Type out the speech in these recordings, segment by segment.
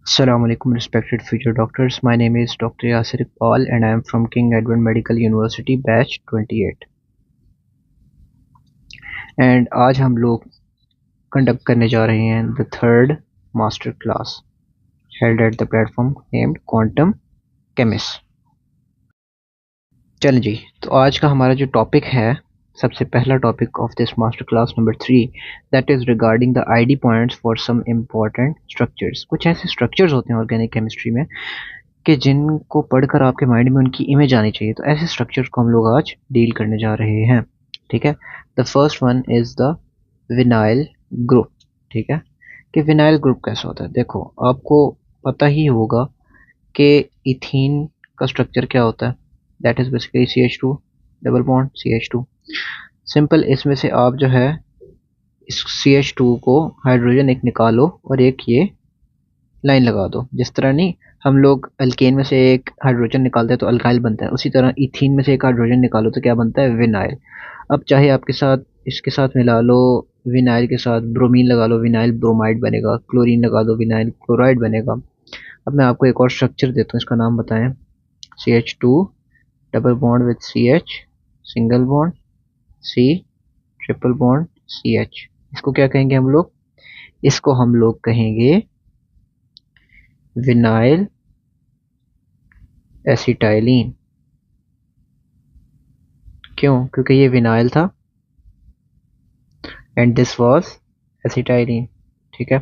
Assalamu alaikum respected future doctors. My name is Dr. Yasir Iqbal and I am from King Edward Medical University batch 28 and आज हम लोग conduct करने जा रहे हैं the third master class held at the platform named Quantum Chemist। चलें जी, तो आज का हमारा जो टॉपिक है, सबसे पहला topic of this master class number 3 that is regarding the ID points for some important structures. कुछ ऐसे स्ट्रक्चर्स होते हैं ऑर्गेनिक केमिस्ट्री में कि जिनको पढ़कर आपके माइंड में उनकी इमेज आनी चाहिए। तो ऐसे स्ट्रक्चर्स को हम लोग आज डील करने जा रहे हैं। ठीक है, the first one is the vinyl group. ठीक है, कि विनाइल ग्रुप कैसा होता है। देखो, आपको पता ही होगा कि इथीन का स्ट्रक्चर क्या होता है, that is basically CH2 double bond CH2। Simple, इसमें से आप जो है इस CH2 को हाइड्रोजन एक निकालो और एक ये लाइन लगा दो। जिस तरह नहीं हम लोग अल्केन में से एक हाइड्रोजन निकालते हैं तो अल्काइल बनता है, उसी तरह इथीन में से एक हाइड्रोजन निकालो तो क्या बनता है, विनाइल। अब चाहे आपके साथ इसके साथ मिला लो, विनाइल के साथ ब्रोमीन लगा लो, विनाइल ब्रोमाइड बनेगा। क्लोरीन लगा दो, विनाइल क्लोराइड बनेगा। अब मैं आपको एक और स्ट्रक्चर देता हूँ, इसका नाम बताएं। CH2 double bond with CH, single bond C, triple bond CH। इसको क्या कहेंगे हम लोग, इसको हम लोग कहेंगे विनाइल एसिटाइलिन। क्यों? क्योंकि ये विनाइल था एंड दिस वाज एसिटाइलिन। ठीक है,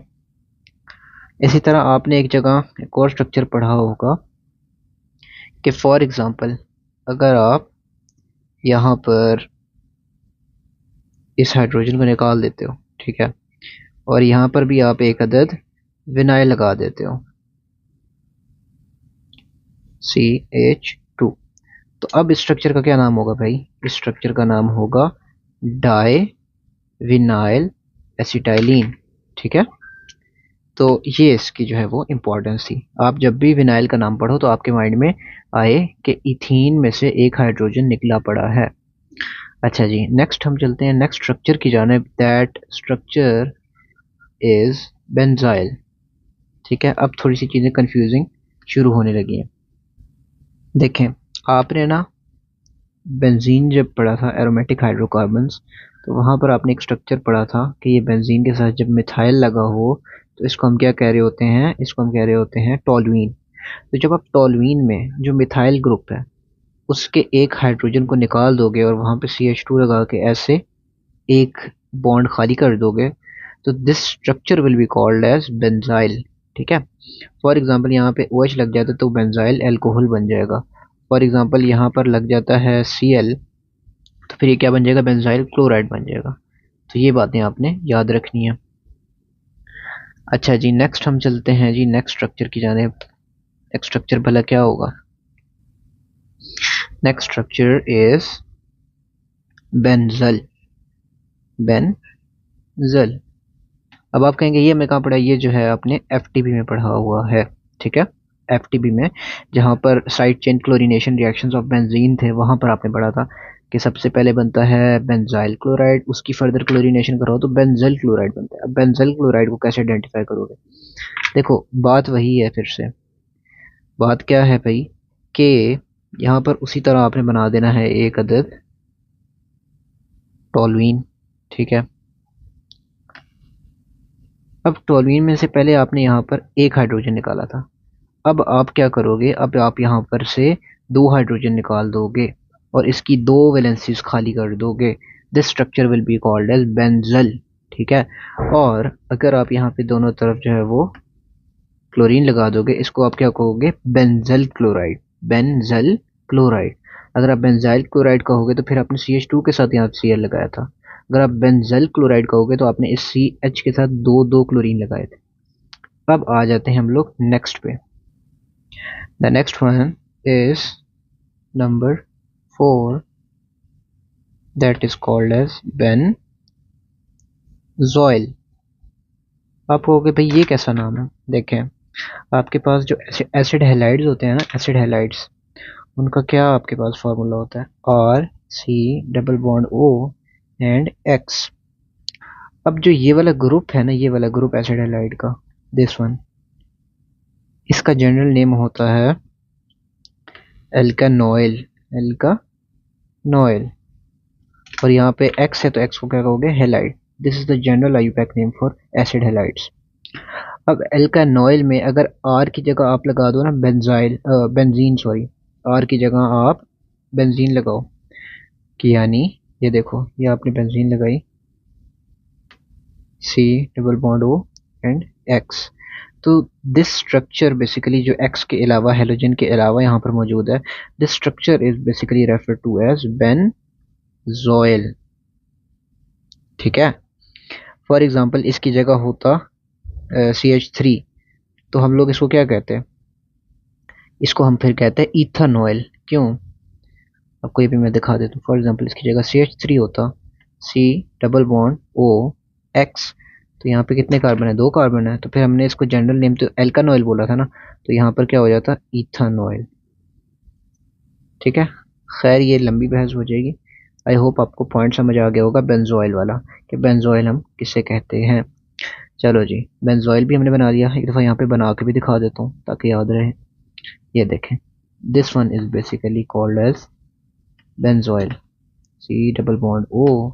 इसी तरह आपने एक जगह एक और स्ट्रक्चर पढ़ा होगा कि फॉर एग्जांपल अगर आप यहाँ पर इस हाइड्रोजन को निकाल देते हो, ठीक है, और यहाँ पर भी आप एक अदद विनाइल लगा देते हो CH2, तो अब इस स्ट्रक्चर का क्या नाम होगा भाई, इस स्ट्रक्चर का नाम होगा डाई विनाइल एसिटाइलिन। ठीक है, तो ये इसकी जो है वो इम्पोर्टेंस थी। आप जब भी विनाइल का नाम पढ़ो तो आपके माइंड में आए कि इथीन में से एक हाइड्रोजन निकला पड़ा है। अच्छा जी, नेक्स्ट हम चलते हैं नेक्स्ट स्ट्रक्चर की जानिब। That structure is benzyl. ठीक है, अब थोड़ी सी चीज़ें कंफ्यूजिंग शुरू होने लगी हैं। देखें, आपने ना बेंजीन जब पढ़ा था, एरोमेटिक हाइड्रोकार्बन्स, तो वहाँ पर आपने एक स्ट्रक्चर पढ़ा था कि ये बेंजीन के साथ जब मिथाइल लगा हो तो इसको हम क्या कह रहे होते हैं, इसको हम कह रहे होते हैं टॉलुइन। तो जब आप टॉलुइन में जो मिथाइल ग्रुप है उसके एक हाइड्रोजन को निकाल दोगे और वहाँ पे CH2 लगा के ऐसे एक बॉन्ड खाली कर दोगे तो this structure will be called as benzyl. ठीक है, फॉर एग्जांपल यहाँ पे OH लग जाता है तो बेंजाइल अल्कोहल बन जाएगा। फॉर एग्जांपल यहाँ पर लग जाता है Cl तो फिर ये क्या बन जाएगा, बेंजाइल क्लोराइड बन जाएगा। तो ये बातें आपने याद रखनी है। अच्छा जी, नेक्स्ट हम चलते हैं जी नेक्स्ट स्ट्रक्चर की जाने। नेक्स्ट स्ट्रक्चर भला क्या होगा, next structure is benzyl. Benzyl, अब आप कहेंगे ये मैं कहाँ पढ़ा, ये जो है आपने FTP में पढ़ा हुआ है। ठीक है, FTP में जहाँ पर side chain chlorination reactions of benzene थे वहाँ पर आपने पढ़ा था कि सबसे पहले बनता है बेंजाइल क्लोराइड, उसकी फर्दर क्लोरीनेशन करो तो बेंजल क्लोराइड बनता है। अब बेंजल क्लोराइड को कैसे आइडेंटिफाई करोगे, देखो बात वही है। फिर से बात क्या है भाई कि यहाँ पर उसी तरह आपने बना देना है एक अदद टॉलुइन। ठीक है, अब टॉलुइन में से पहले आपने यहाँ पर एक हाइड्रोजन निकाला था। अब आप क्या करोगे, अब आप यहाँ पर से दो हाइड्रोजन निकाल दोगे और इसकी दो वैलेंसीज खाली कर दोगे। This structure will be called as benzal. ठीक है, और अगर आप यहाँ पे दोनों तरफ जो है वो क्लोरीन लगा दोगे, इसको आप क्या कहोगे, बेंजल क्लोराइड। Benzyl chloride. अगर आप बेंजाइल क्लोराइड कहोगे तो फिर आपने CH2 के साथ यहाँ Cl लगाया था। अगर आप बेंजल क्लोराइड कहोगे तो आपने इस CH के साथ दो दो क्लोरीन लगाए थे। अब आ जाते हैं हम लोग नेक्स्ट पे। The next one is number 4 that is called as benzoyl. आप कहोगे भाई ये कैसा नाम है। देखें, आपके पास जो एसिड हैलाइड्स होते हैं ना, एसिड हैलाइड्स, उनका क्या आपके पास फार्मूला होता है, RC double bond O and X। अब जो ये वाला ग्रुप है ना, ये वाला ग्रुप एसिड हैलाइड का, दिस वन, इसका जनरल नेम होता है एल्कानॉइल, एल्कानॉइल। और यहाँ पे एक्स है तो एक्स को क्या कहोगे, halide. This is the general IUPAC name for acid halides. अब एल्कानॉइल में अगर आर की जगह आप लगा दो ना बेंजाइल, बेंजीन सॉरी, आर की जगह आप बेंजीन लगाओ, कि यानी ये देखो, ये आपने बेंजीन लगाई, C double bond O and X. तो दिस स्ट्रक्चर बेसिकली जो एक्स के अलावा, हेलोजन के अलावा यहाँ पर मौजूद है, this structure is basically refer to as benzoyl. ठीक है। फॉर एग्जांपल इसकी जगह होता CH3, तो हम लोग इसको क्या कहते हैं, इसको हम फिर कहते हैं इथानॉइल। क्यों, आपको ये भी मैं दिखा देता हूँ। फॉर एग्जांपल इसकी जगह CH3 होता, C double bond O X, तो यहाँ पे कितने कार्बन है, 2 कार्बन है, तो फिर हमने इसको जनरल नेम तो एल्कानॉइल बोला था ना, तो यहाँ पर क्या हो जाता, इथानॉइल। ठीक है। खैर ये लंबी बहस हो जाएगी। आई होप आपको पॉइंट समझ आ गया होगा बेंजोइल वाला, कि बेंजोइल हम किसे कहते हैं। चलो जी, बेंजोइल भी हमने बना दिया। एक दफ़ा यहाँ पे बना के भी दिखा देता हूँ ताकि याद रहे। ये देखें, this one is basically called as benzoyl, C double bond O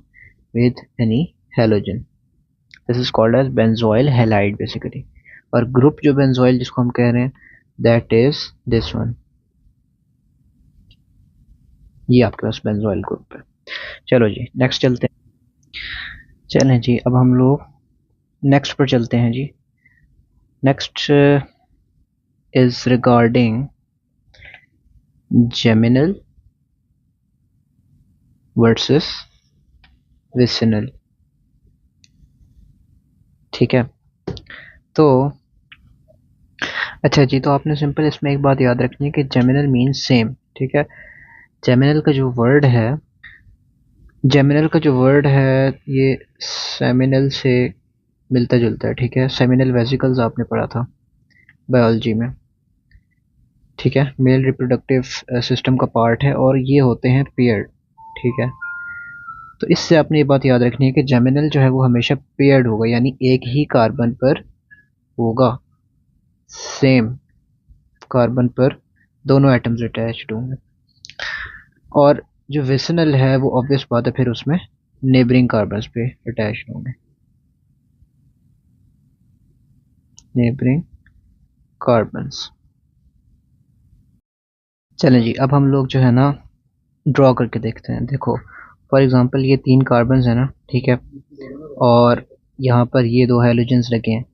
with any halogen. This is called as benzoyl halide basically. और ग्रुप जो बेंजोइल जिसको हम कह रहे हैं, दैट इज दिस वन। ये आपके पास बेंजोइल ग्रुप है। चलो जी नेक्स्ट चलते हैं। चलें जी, अब हम लोग नेक्स्ट पर चलते हैं जी। Next is regarding geminal versus vicinal. ठीक है। तो अच्छा जी, तो आपने सिंपल इसमें एक बात याद रखनी है कि जेमिनल मीन्स सेम। ठीक है। जेमिनल का जो वर्ड है, जेमिनल का जो वर्ड है ये सेमिनल से मिलता जुलता है। ठीक है। सेमिनल वेसिकल्स आपने पढ़ा था बायोलॉजी में। ठीक है। मेल रिप्रोडक्टिव सिस्टम का पार्ट है और ये होते हैं पेयर्ड। ठीक है। तो इससे आपने ये बात याद रखनी है कि जेमिनल जो है वो हमेशा पेयर्ड होगा, यानी एक ही कार्बन पर होगा, सेम कार्बन पर दोनों एटम्स अटैच्ड होंगे। और जो विसिनल है वो ऑब्वियस बात है, फिर उसमें नेबरिंग कार्बन्स पे अटैच होंगे, नेबरिंग कार्बन्स। चलें जी, अब हम लोग जो है ना ड्रॉ करके देखते हैं। देखो फॉर एग्जांपल ये 3 कार्बन्स हैं ना, ठीक है, और यहाँ पर ये 2 हैलोजन्स लगे हैं,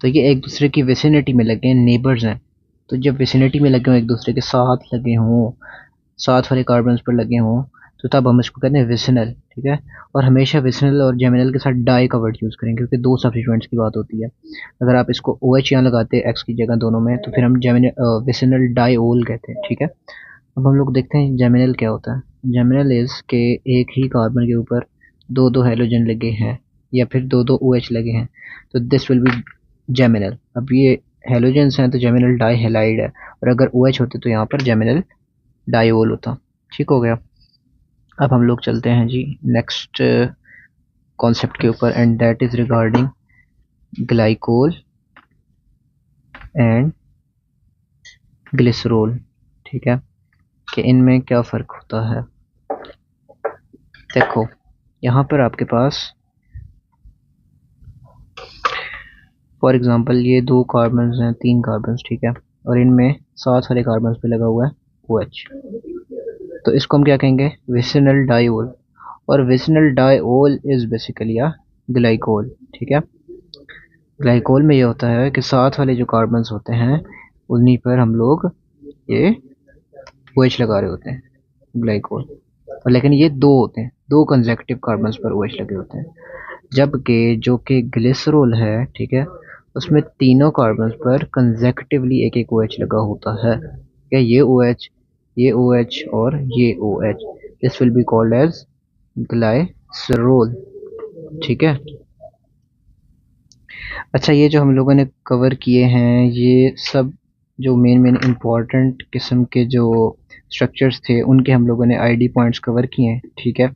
तो ये एक दूसरे की विसिनिटी में लगे हैं, नेबर्स हैं। तो जब विसिनिटी में लगे हों, एक दूसरे के साथ लगे हों, साथ वाले कार्बन्स पर लगे हों, तो तब हम इसको कहते हैं विसिनल। ठीक है। और हमेशा विसिनल और जेमिनल के साथ डाई का वर्ड यूज़ करेंगे, क्योंकि 2 सब्स्टिट्यूएंट्स की बात होती है। अगर आप इसको OH यहाँ लगाते हैं एक्स की जगह दोनों में, तो फिर हम विसिनल डाईओल कहते हैं। ठीक है। अब हम लोग देखते हैं जेमिनल क्या होता है। जेमिनल इज के एक ही कार्बन के ऊपर 2-2 हैलोजन लगे हैं या फिर 2-2 OH लगे हैं, तो दिस विल बी जेमिनल। अब ये हैलोजेंस हैं तो जेमिनल डाई हैलाइड है, और अगर OH होते तो यहाँ पर जेमिनल डाईओल होता। ठीक हो गया। अब हम लोग चलते हैं जी नेक्स्ट कॉन्सेप्ट के ऊपर, and that is regarding glycol and glycerol. ठीक है, कि इनमें क्या फ़र्क होता है। देखो यहाँ पर आपके पास फॉर एग्जांपल ये 2 कार्बन्स हैं, 3 कार्बन्स, ठीक है, और इनमें साथ वाले कार्बन्स पे लगा हुआ है OH, तो इसको हम क्या कहेंगे, विसिनल डाईओल। और vicinal diol is basically a glycol. ठीक है। ग्लाइकोल में ये होता है कि साथ वाले जो कार्बन्स होते हैं उन्हीं पर हम लोग ये OH लगा रहे होते हैं, ग्लाइकोल। और लेकिन ये 2 होते हैं, 2 कंसेक्यूटिव कार्बन्स पर OH लगे होते हैं। जबकि जो कि ग्लिसरोल है, ठीक है, उसमें तीनों कार्बन्स पर कंसेक्यूटिवली एक एक OH लगा होता है। क्या ये OH, ये OH और ये OH, this will be called as glycerol. ठीक है। अच्छा, ये जो हम लोगों ने कवर किए हैं ये सब जो मेन मेन इम्पॉर्टेंट किस्म के जो स्ट्रक्चर्स थे उनके हम लोगों ने आईडी पॉइंट्स कवर किए हैं। ठीक है।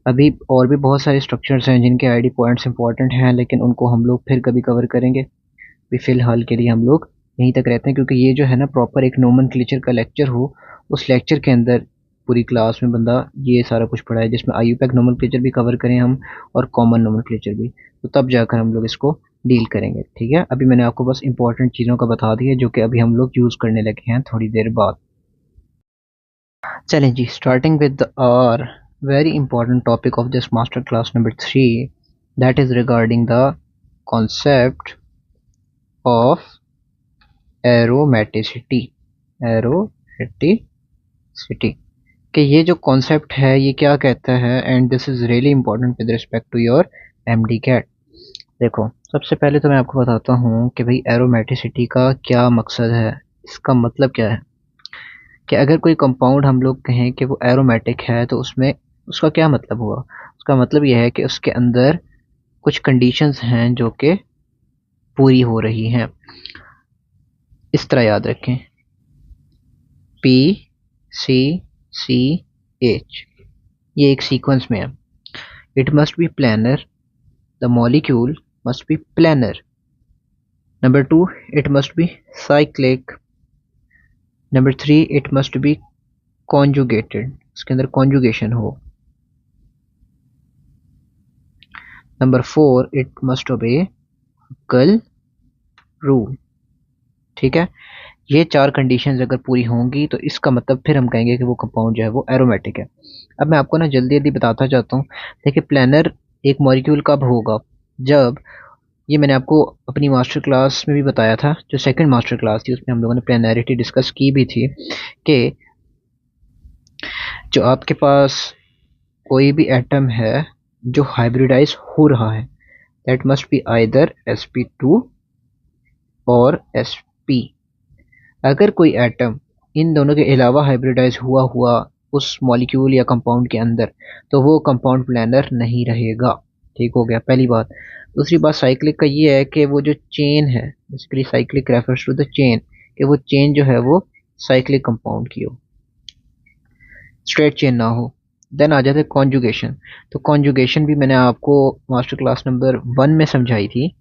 अभी और भी बहुत सारे स्ट्रक्चर्स हैं जिनके आईडी पॉइंट्स इंपॉर्टेंट हैं, लेकिन उनको हम लोग फिर कभी कवर करेंगे। अभी फ़िलहाल के लिए हम लोग यहीं तक रहते हैं, क्योंकि ये जो है ना प्रॉपर एक नोमेनक्लेचर का लेक्चर हो, उस लेक्चर के अंदर पूरी क्लास में बंदा ये सारा कुछ पढ़ाए, जिसमें आईयूपैक नोमेनक्लेचर भी कवर करें हम और कॉमन नोमेनक्लेचर भी, तो तब जाकर हम लोग इसको डील करेंगे। ठीक है, अभी मैंने आपको बस इंपॉर्टेंट चीज़ों का बता दिया जो कि अभी हम लोग यूज़ करने लगे हैं थोड़ी देर बाद। चलें जी, starting with our very important topic of this master class number 3, that is regarding the concept of aromaticity. Aromaticity कि ये जो कॉन्सेप्ट है ये क्या कहता है, and this is really important with respect to your MD CAT. देखो, सबसे पहले तो मैं आपको बताता हूँ कि भाई एरोमेटिसिटी का क्या मकसद है, इसका मतलब क्या है कि अगर कोई कंपाउंड हम लोग कहें कि वो एरोमेटिक है तो उसमें उसका क्या मतलब हुआ। उसका मतलब यह है कि उसके अंदर कुछ कंडीशंस हैं जो कि पूरी हो रही हैं। इस तरह याद रखें, पी सी सी एच, ये एक सीक्वेंस में है। It must be planar, the molecule must be planar. Number 2, it must be cyclic. Number 3, it must be conjugated, इसके अंदर कॉन्जुगेशन हो। नंबर 4, इट मस्ट ओबे हक्कल रूल। ठीक है, ये 4 कंडीशंस अगर पूरी होंगी तो इसका मतलब फिर हम कहेंगे कि वो कंपाउंड जो है वो एरोमेटिक है। अब मैं आपको ना जल्दी जल्दी बताता जाता हूँ। देखिए, प्लानर एक मॉलिक्यूल कब होगा, जब, ये मैंने आपको अपनी मास्टर क्लास में भी बताया था, जो सेकंड मास्टर क्लास थी उसमें हम लोगों ने प्लानैरिटी डिस्कस की भी थी, कि जो आपके पास कोई भी एटम है जो हाइब्रिडाइज हो रहा है, that must be either sp2 और sp। अगर कोई एटम इन दोनों के अलावा हाइब्रिडाइज हुआ हुआ उस मॉलिक्यूल या कंपाउंड के अंदर, तो वो कंपाउंड प्लानर नहीं रहेगा। ठीक हो गया, पहली बात। दूसरी बात साइक्लिक का ये है कि वो जो चेन है, basically cyclic refers to the chain, कि वो चेन जो है वो साइक्लिक कंपाउंड की हो, स्ट्रेट चेन ना हो। देन आ जाते हैं कॉन्जुगेशन। तो कॉन्जुगेशन भी मैंने आपको मास्टर क्लास नंबर 1 में समझाई थी।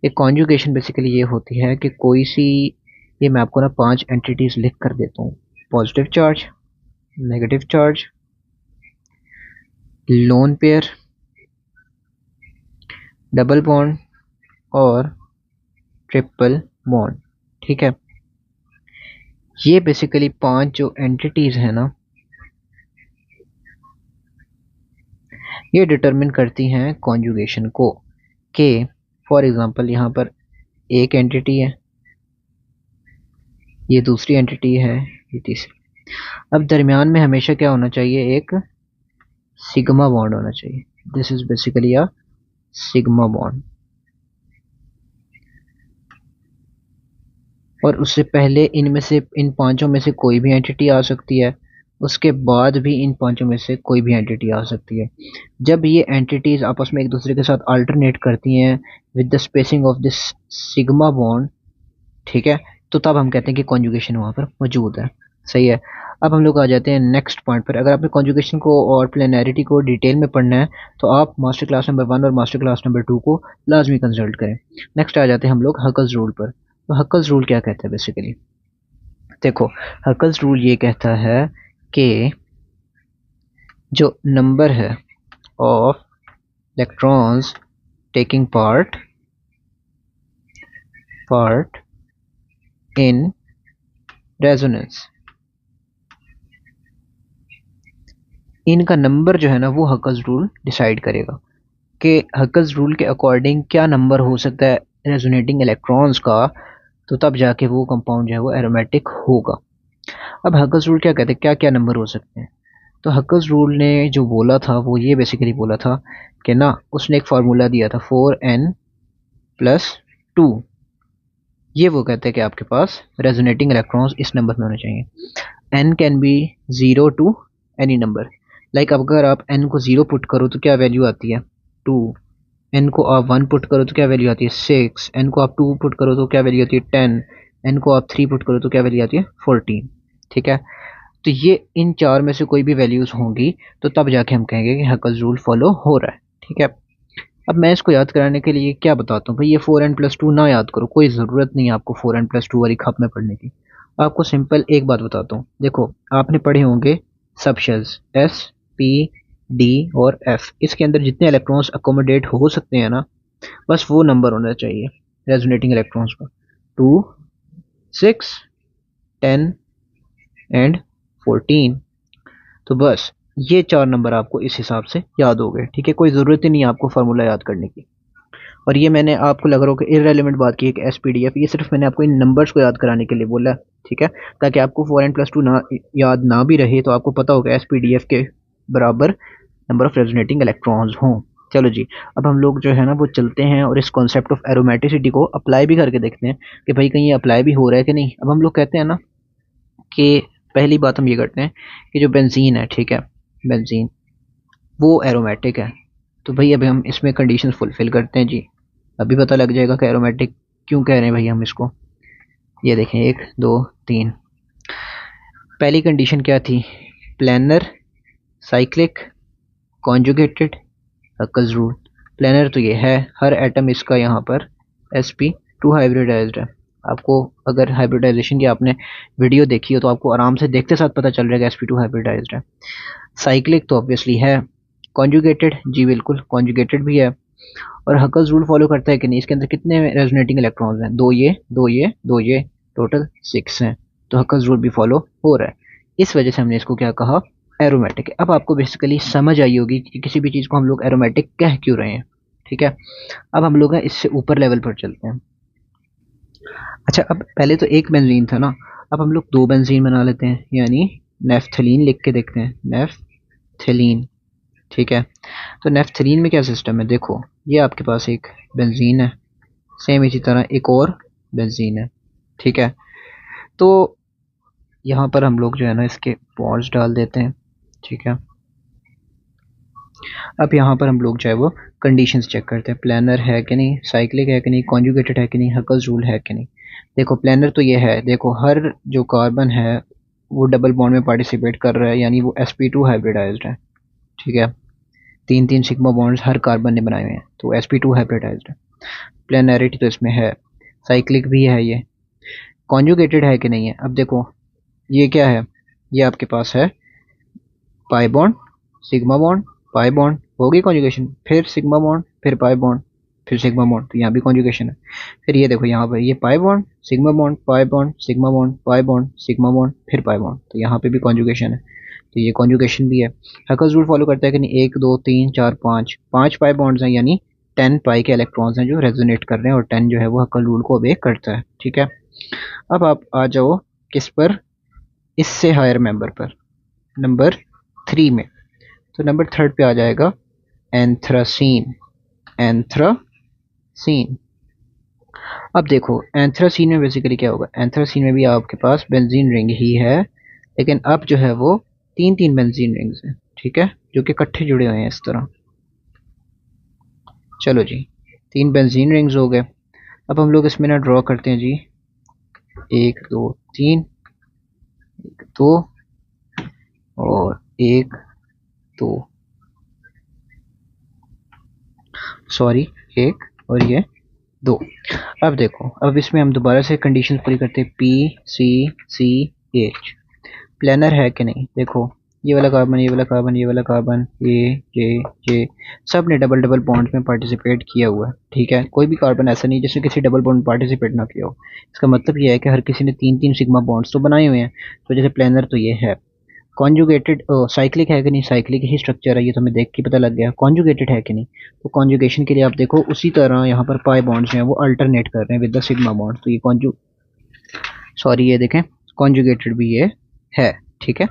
एक कॉन्जुगेशन बेसिकली ये होती है कि कोई सी, ये मैं आपको ना 5 एंटिटीज लिख कर देता हूँ। Positive charge, negative charge, lone pair, double bond और ट्रिपल बॉन्ड। ठीक है, ये बेसिकली 5 जो एंटिटीज है ना, ये डिटरमिन करती हैं कॉन्जुगेशन को। के फॉर एग्जांपल यहाँ पर एक एंटिटी है, ये दूसरी एंटिटी है, ये तीसरी। अब दरमियान में हमेशा क्या होना चाहिए, एक सिग्मा बॉन्ड होना चाहिए। This is basically a sigma bond. और उससे पहले इनमें से, इन पांचों में से कोई भी एंटिटी आ सकती है, उसके बाद भी इन पांचों में से कोई भी एंटिटी आ सकती है। जब ये एंटिटीज आपस में एक दूसरे के साथ अल्टरनेट करती हैं with the spacing of this sigma bond, ठीक है, तो तब हम कहते हैं कि कॉन्जुगेशन वहां पर मौजूद है। सही है। अब हम लोग आ जाते हैं नेक्स्ट पॉइंट पर। अगर आपने कॉन्जुगेशन को और प्लेनैरिटी को डिटेल में पढ़ना है तो आप मास्टर क्लास नंबर 1 और मास्टर क्लास नंबर 2 को लाजमी कंसल्ट करें। नेक्स्ट आ जाते हैं हम लोग हकल्स रूल पर। तो हकल्स रूल क्या कहता है बेसिकली, देखो, हकल्स रूल ये कहता है कि जो नंबर है of electrons taking part in resonance, इनका नंबर जो है ना वो हकल्स रूल डिसाइड करेगा कि हकल्स रूल के अकॉर्डिंग क्या नंबर हो सकता है रेजोनेटिंग इलेक्ट्रॉन्स का, तो तब जाके वो कंपाउंड जो है वो एरोमेटिक होगा। अब हकल्स रूल क्या कहते हैं, क्या क्या नंबर हो सकते हैं। तो हकल्स रूल ने जो बोला था वो ये बेसिकली बोला था कि ना, उसने एक फार्मूला दिया था 4n+2। ये वो कहते हैं कि आपके पास रेजोनेटिंग इलेक्ट्रॉन्स इस नंबर में होने चाहिए। n can be 0 to any number. Like अगर आप n को 0 पुट करो तो क्या वैल्यू आती है 2, n को आप 1 पुट करो तो क्या वैल्यू आती है 6, n को आप 2 पुट करो तो क्या वैल्यू आती है 10, n को आप 3 पुट करो तो क्या वैल्यू आती है 14। ठीक है, तो ये इन 4 में से कोई भी वैल्यूज होंगी तो तब जाके हम कहेंगे कि हकल्स रूल फॉलो हो रहा है। ठीक है, अब मैं इसको याद कराने के लिए क्या बताता हूँ भाई, ये 4n+2 ना याद करो, कोई ज़रूरत नहीं है आपको 4n+2 वाली खप में पढ़ने की। आपको सिंपल एक बात बताता हूँ, देखो आपने पढ़े होंगे सब शेल्स एस पी डी और एफ, इसके अंदर जितने इलेक्ट्रॉन्स अकोमोडेट हो सकते हैं ना, बस वो नंबर होना चाहिए रेजोनेटिंग इलेक्ट्रॉन्स का, 2, 6, 10 एंड 14। तो बस ये 4 नंबर आपको इस हिसाब से याद हो गए, ठीक है, कोई ज़रूरत ही नहीं है आपको फार्मूला याद करने की। और ये मैंने आपको लग रहा हो कि इररेलेवेंट बात की है कि एसपीडीएफ, ये सिर्फ मैंने आपको इन नंबर्स को याद कराने के लिए बोला, ठीक है, ताकि आपको 4n+2 ना याद ना भी रहे तो आपको पता होगा एसपीडीएफ के बराबर नंबर ऑफ रेजोनेटिंग इलेक्ट्रॉन्स हों। चलो जी, अब हम लोग जो है ना वो चलते हैं और इस कॉन्सेप्ट ऑफ एरोमेटिसिटी को अप्लाई भी करके देखते हैं कि भाई कहीं ये अप्लाई भी हो रहा है कि नहीं। अब हम लोग कहते हैं ना कि पहली बात हम ये करते हैं कि जो बेंजीन है, ठीक है, बेंजीन वो एरोमेटिक है, तो भाई अभी हम इसमें कंडीशंस फुलफिल करते हैं जी, अभी पता लग जाएगा कि एरोमेटिक क्यों कह रहे हैं भाई हम इसको। ये देखें 1 2 3, पहली कंडीशन क्या थी, planar, cyclic, conjugated, Huckel's rule. Planar तो ये है, हर एटम इसका यहाँ पर sp2 हाइब्रिडाइज्ड है। आपको अगर हाइब्रिडाइजेशन की आपने वीडियो देखी हो तो आपको आराम से देखते साथ पता चल रहा है कि sp2 हाइब्रिडाइज्ड है। साइक्लिक तो ऑब्वियसली है, कॉन्जुगेटेड जी बिल्कुल कॉन्जुगेटेड भी है, और हकल्स रूल फॉलो करता है कि नहीं, इसके अंदर कितने रेजोनेटिंग इलेक्ट्रॉन्स हैं, दो ये दो ये दो ये, टोटल 6 हैं, तो हकल्स रूल भी फॉलो हो रहा है, इस वजह से हमने इसको क्या कहा, एरोमेटिक है। अब आपको बेसिकली समझ आई होगी कि किसी भी चीज़ को हम लोग एरोमेटिक कह क्यों रहे हैं, ठीक है। अब हम लोग इससे ऊपर लेवल पर चलते हैं। अच्छा, अब पहले तो एक बेंजीन था ना, अब हम लोग दो बेंजीन बना लेते हैं, यानी नेफ्थलीन लिख के देखते हैं, नेफ्थलीन, ठीक है। तो नेफ्थलीन में क्या सिस्टम है, देखो ये आपके पास एक बेंजीन है, सेम इसी तरह एक और बेंजीन है, ठीक है। तो यहाँ पर हम लोग जो है ना इसके बॉन्ड्स डाल देते हैं, ठीक है। अब यहाँ पर हम लोग जो है वो कंडीशंस चेक करते हैं, प्लानर है कि नहीं, साइक्लिक है कि नहीं, कॉन्जुगेटेड है कि नहीं, हकल्स रूल है कि नहीं। देखो प्लानर तो ये है, देखो हर जो कार्बन है वो डबल बॉन्ड में पार्टिसिपेट कर रहा है, यानी वो sp2 हाइब्रिडाइज्ड है, ठीक है, 3 3 सिग्मा बॉन्ड्स हर कार्बन ने बनाए हुए हैं, तो sp2 हाइब्रिडाइज्ड है। प्लेनैरिटी तो इसमें है, साइक्लिक भी है, ये कॉन्जुगेटेड है कि नहीं है। अब देखो ये क्या है, ये आपके पास है pi bond, sigma bond, pi bond, होगी कॉन्जुगेशन, फिर सिग्मा बॉन्ड, फिर पाई बॉन्ड, फिर सिग्मा बॉन्ड, तो यहाँ भी कॉन्जुगेशन है। फिर ये देखो यहाँ पर ये pi bond, sigma bond, pi bond, sigma bond, pi bond, sigma bond, फिर पाई बॉन्ड, तो यहाँ पे भी कॉन्जुगेशन है, तो ये कॉन्जुगेशन भी है। हकल्स रूल फॉलो करता है कि नहीं, 1 2 3 4 5, 5 पाई बॉन्ड्स हैं, यानी 10 पाई के इलेक्ट्रॉन्स हैं जो रेजोनेट कर रहे हैं, और 10 जो है वो हकल रूल को ओबे करता है, ठीक है। अब आप आ जाओ किस पर, इससे हायर मेंबर पर, नंबर 3 में, तो नंबर 3 पे आ जाएगा एंथ्रासीन, एंथ्रासीन। अब देखो एंथ्रासीन में बेसिकली क्या होगा, एंथ्रासीन में भी आपके पास बेंजीन रिंग ही है, लेकिन अब जो है वो 3 3 बेंजीन रिंग्स हैं, ठीक है, जो कि इकट्ठे जुड़े हुए हैं इस तरह। चलो जी, 3 बेंजीन रिंग्स हो गए। अब हम लोग इसमें ना ड्रॉ करते हैं जी, 1 2 3, 1 2 और 1 2, सॉरी 1 और ये 2। अब देखो, अब इसमें हम दोबारा से कंडीशन पूरी करते हैं, P C C H, planar है कि नहीं। देखो ये वाला कार्बन, ये वाला कार्बन, ये वाला कार्बन, ये सब ने डबल डबल बॉन्ड में पार्टिसिपेट किया हुआ है, ठीक है, कोई भी कार्बन ऐसा नहीं जिसने किसी डबल बॉन्ड पार्टिसिपेट ना किया हो। इसका मतलब ये है कि हर किसी ने 3 3 सिग्मा बॉन्ड्स तो बनाए हुए हैं, तो जैसे प्लानर तो ये है। कॉन्जुगेटेड साइक्लिक है कि नहीं, साइक्लिक ही स्ट्रक्चर है, ये तो हमें देख के पता लग गया। कॉन्जुगेटेड है कि नहीं, तो कॉन्जुगेशन के लिए आप देखो उसी तरह यहाँ पर पाई बॉन्ड्स हैं वो अल्टरनेट कर रहे हैं विद द सिग्मा बॉन्ड, तो ये सॉरी ये देखें कॉन्जुगेटेड भी ये है, ठीक है,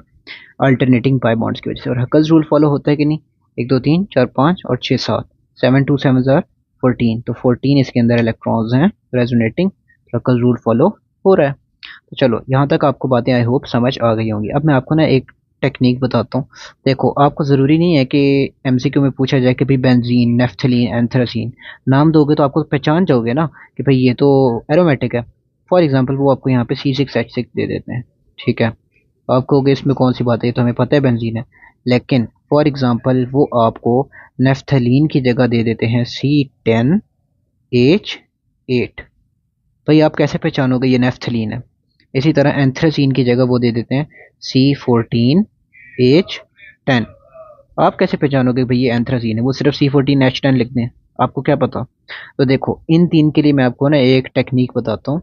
अल्टरनेटिंग पाई बॉन्ड्स की वजह से। और हकल्स रूल फॉलो होता है कि नहीं, 1 2 3 4 5 और 6 7, 7 2 7 14, तो 14 इसके अंदर इलेक्ट्रॉन्स हैं रेजोनेटिंग, हकल्स रूल फॉलो हो रहा है। तो चलो यहाँ तक आपको बातें आई होप समझ आ गई होंगी। अब मैं आपको ना एक टेक्निक बताता हूँ। देखो आपको ज़रूरी नहीं है कि एमसीक्यू में पूछा जाए कि भाई बेंजीन, नेफ्थलीन, एंथ्रासीन, नाम दोगे तो आपको पहचान जाओगे ना कि भाई ये तो एरोमेटिक है। फॉर एग्जांपल वो आपको यहाँ पे C6H6 दे देते हैं, ठीक है, आप कहोगे इसमें कौन सी बात है, ये तो हमें पता है बेंजीन है। लेकिन फॉर एग्जांपल वो आपको नेफ्थलीन की जगह दे देते हैं C10H8। भाई आप कैसे पहचानोगे ये नेफ्थलीन है? इसी तरह एंथ्रासीन की जगह वो दे देते हैं C14H10। आप कैसे पहचानोगे भाई ये एंथ्रासीन है? वो सिर्फ C14H10 लिख दें, आपको क्या पता। तो देखो इन तीन के लिए मैं आपको ना एक टेक्निक बताता हूँ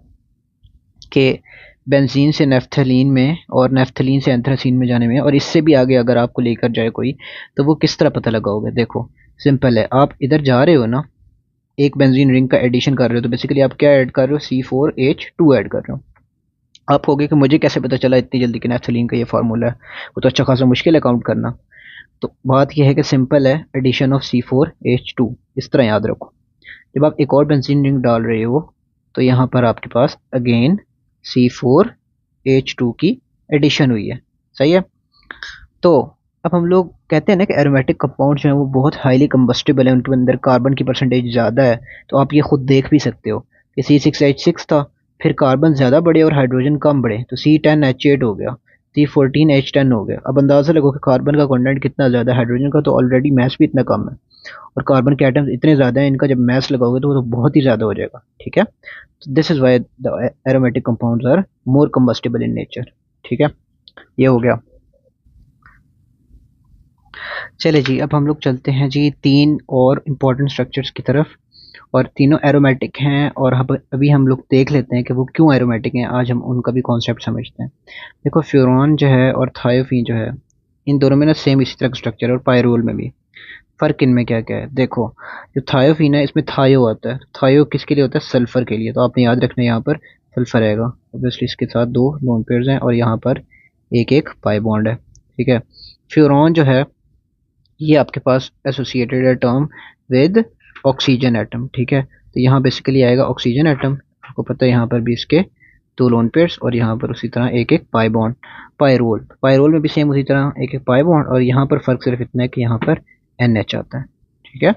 कि बेंजीन से नेफ्थलीन में और नेफ्थलीन से एंथ्रासीन में जाने में, और इससे भी आगे अगर आपको लेकर जाए कोई, तो वो किस तरह पता लगाओगे? देखो सिंपल है, आप इधर जा रहे हो ना, एक बेंजीन रिंग का एडिशन कर रहे हो, तो बेसिकली आप क्या ऐड कर रहे हो? C4H2 ऐड कर रहे हो। आप कहोगे कि मुझे कैसे पता चला इतनी जल्दी कि नेफ्थलीन का ये फार्मूला है? वो तो अच्छा खासा मुश्किल है काउंट करना। तो बात यह है कि सिंपल है, एडिशन ऑफ C4H2, इस तरह याद रखो। जब आप एक और बेंजीन रिंग डाल रहे हो तो यहाँ पर आपके पास अगेन C4H2 की एडिशन हुई है, सही है। तो अब हम लोग कहते हैं ना कि एरोमेटिक कंपाउंड जो है वो बहुत हाईली कंबस्टिबल है, उनके अंदर कार्बन की परसेंटेज ज़्यादा है। तो आप ये खुद देख भी सकते हो कि C6H6 था, फिर कार्बन ज़्यादा बढ़े और हाइड्रोजन कम बढ़े, तो C10H8 हो गया, C14H10 हो गया। अब अंदाज़ा लगो कि कार्बन का कंटेंट कितना ज़्यादा है, हाइड्रोजन का तो ऑलरेडी मैस भी इतना कम है, और कार्बन के एटम्स इतने ज़्यादा हैं, इनका जब मैस लगाओगे तो वो तो बहुत ही ज़्यादा हो जाएगा, ठीक है। तो this is why the aromatic compounds are more combustible in nature, ठीक है। ये हो गया। चले जी, अब हम लोग चलते हैं जी तीन और इम्पोर्टेंट स्ट्रक्चर्स की तरफ, और तीनों एरोमेटिक हैं, और अभी हम लोग देख लेते हैं कि वो क्यों एरोमेटिक हैं। आज हम उनका भी कॉन्सेप्ट समझते हैं। देखो फ्यूरॉन जो है और थायोफीन जो है, इन दोनों में ना सेम इसी तरह का स्ट्रक्चर है, और पायरोल में भी। फ़र्क इनमें क्या क्या है? देखो जो थायोफीन है इसमें थायो आता है, थायो किसके लिए होता है? सल्फर के लिए। तो आपने याद रखना है यहाँ पर सल्फर आएगा, ऑब्वियसली इसके साथ दो लोन पेयर्स हैं, और यहाँ पर एक एक पाई बॉन्ड है, ठीक है। फ्यूरॉन जो है ये आपके पास एसोसिएटेड है टर्म विद ऑक्सीजन एटम, ठीक है। तो यहाँ बेसिकली आएगा ऑक्सीजन एटम, आपको पता है यहाँ पर भी इसके दो लोन पेयर्स, और यहाँ पर उसी तरह एक एक पाई बॉन्ड। पायरोल, पायरोल में भी सेम उसी तरह एक एक पाई बॉन्ड, और यहाँ पर फ़र्क सिर्फ इतना है कि यहाँ पर NH आता है, ठीक है।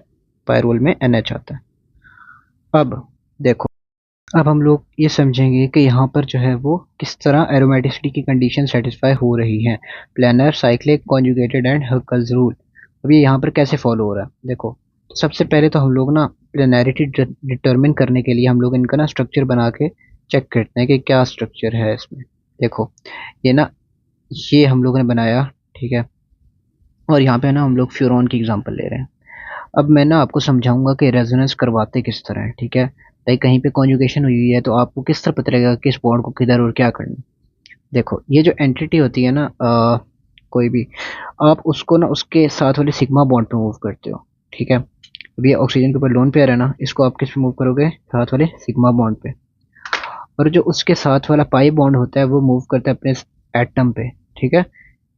पायरोल में NH आता है। अब देखो, अब हम लोग ये समझेंगे कि यहाँ पर जो है वो किस तरह एरोमेटिसिटी की कंडीशन सेटिस्फाई हो रही है। Planar, cyclic, conjugated and Huckel's rule. अब ये यहाँ पर कैसे फॉलो हो रहा है? देखो तो सबसे पहले तो हम लोग ना प्लेनैरिटी डिटरमिन करने के लिए हम लोग इनका ना स्ट्रक्चर बना के चेक करते हैं कि क्या स्ट्रक्चर है इसमें। देखो ये ना, ये हम लोगों ने बनाया, ठीक है, और यहाँ पे ना हम लोग फ्यूरॉन की एग्जांपल ले रहे हैं। अब मैं ना आपको समझाऊंगा कि रेजोनेंस करवाते किस तरह है, ठीक है। लाइक कहीं पे कॉन्जुगेशन हुई है तो आपको किस तरह पता लगेगा किस बॉन्ड को किधर और क्या करना। देखो ये जो एंटिटी होती है ना, कोई भी, आप उसको ना उसके साथ वाले सिग्मा बॉन्ड पे मूव करते हो, ठीक है। अब ये ऑक्सीजन के ऊपर लोन पेयर है ना, इसको आप किस पे मूव करोगे? साथ वाले सिग्मा बॉन्ड पे। और जो उसके साथ वाला पाई बॉन्ड होता है वो मूव करता है अपने एटम पे, ठीक है।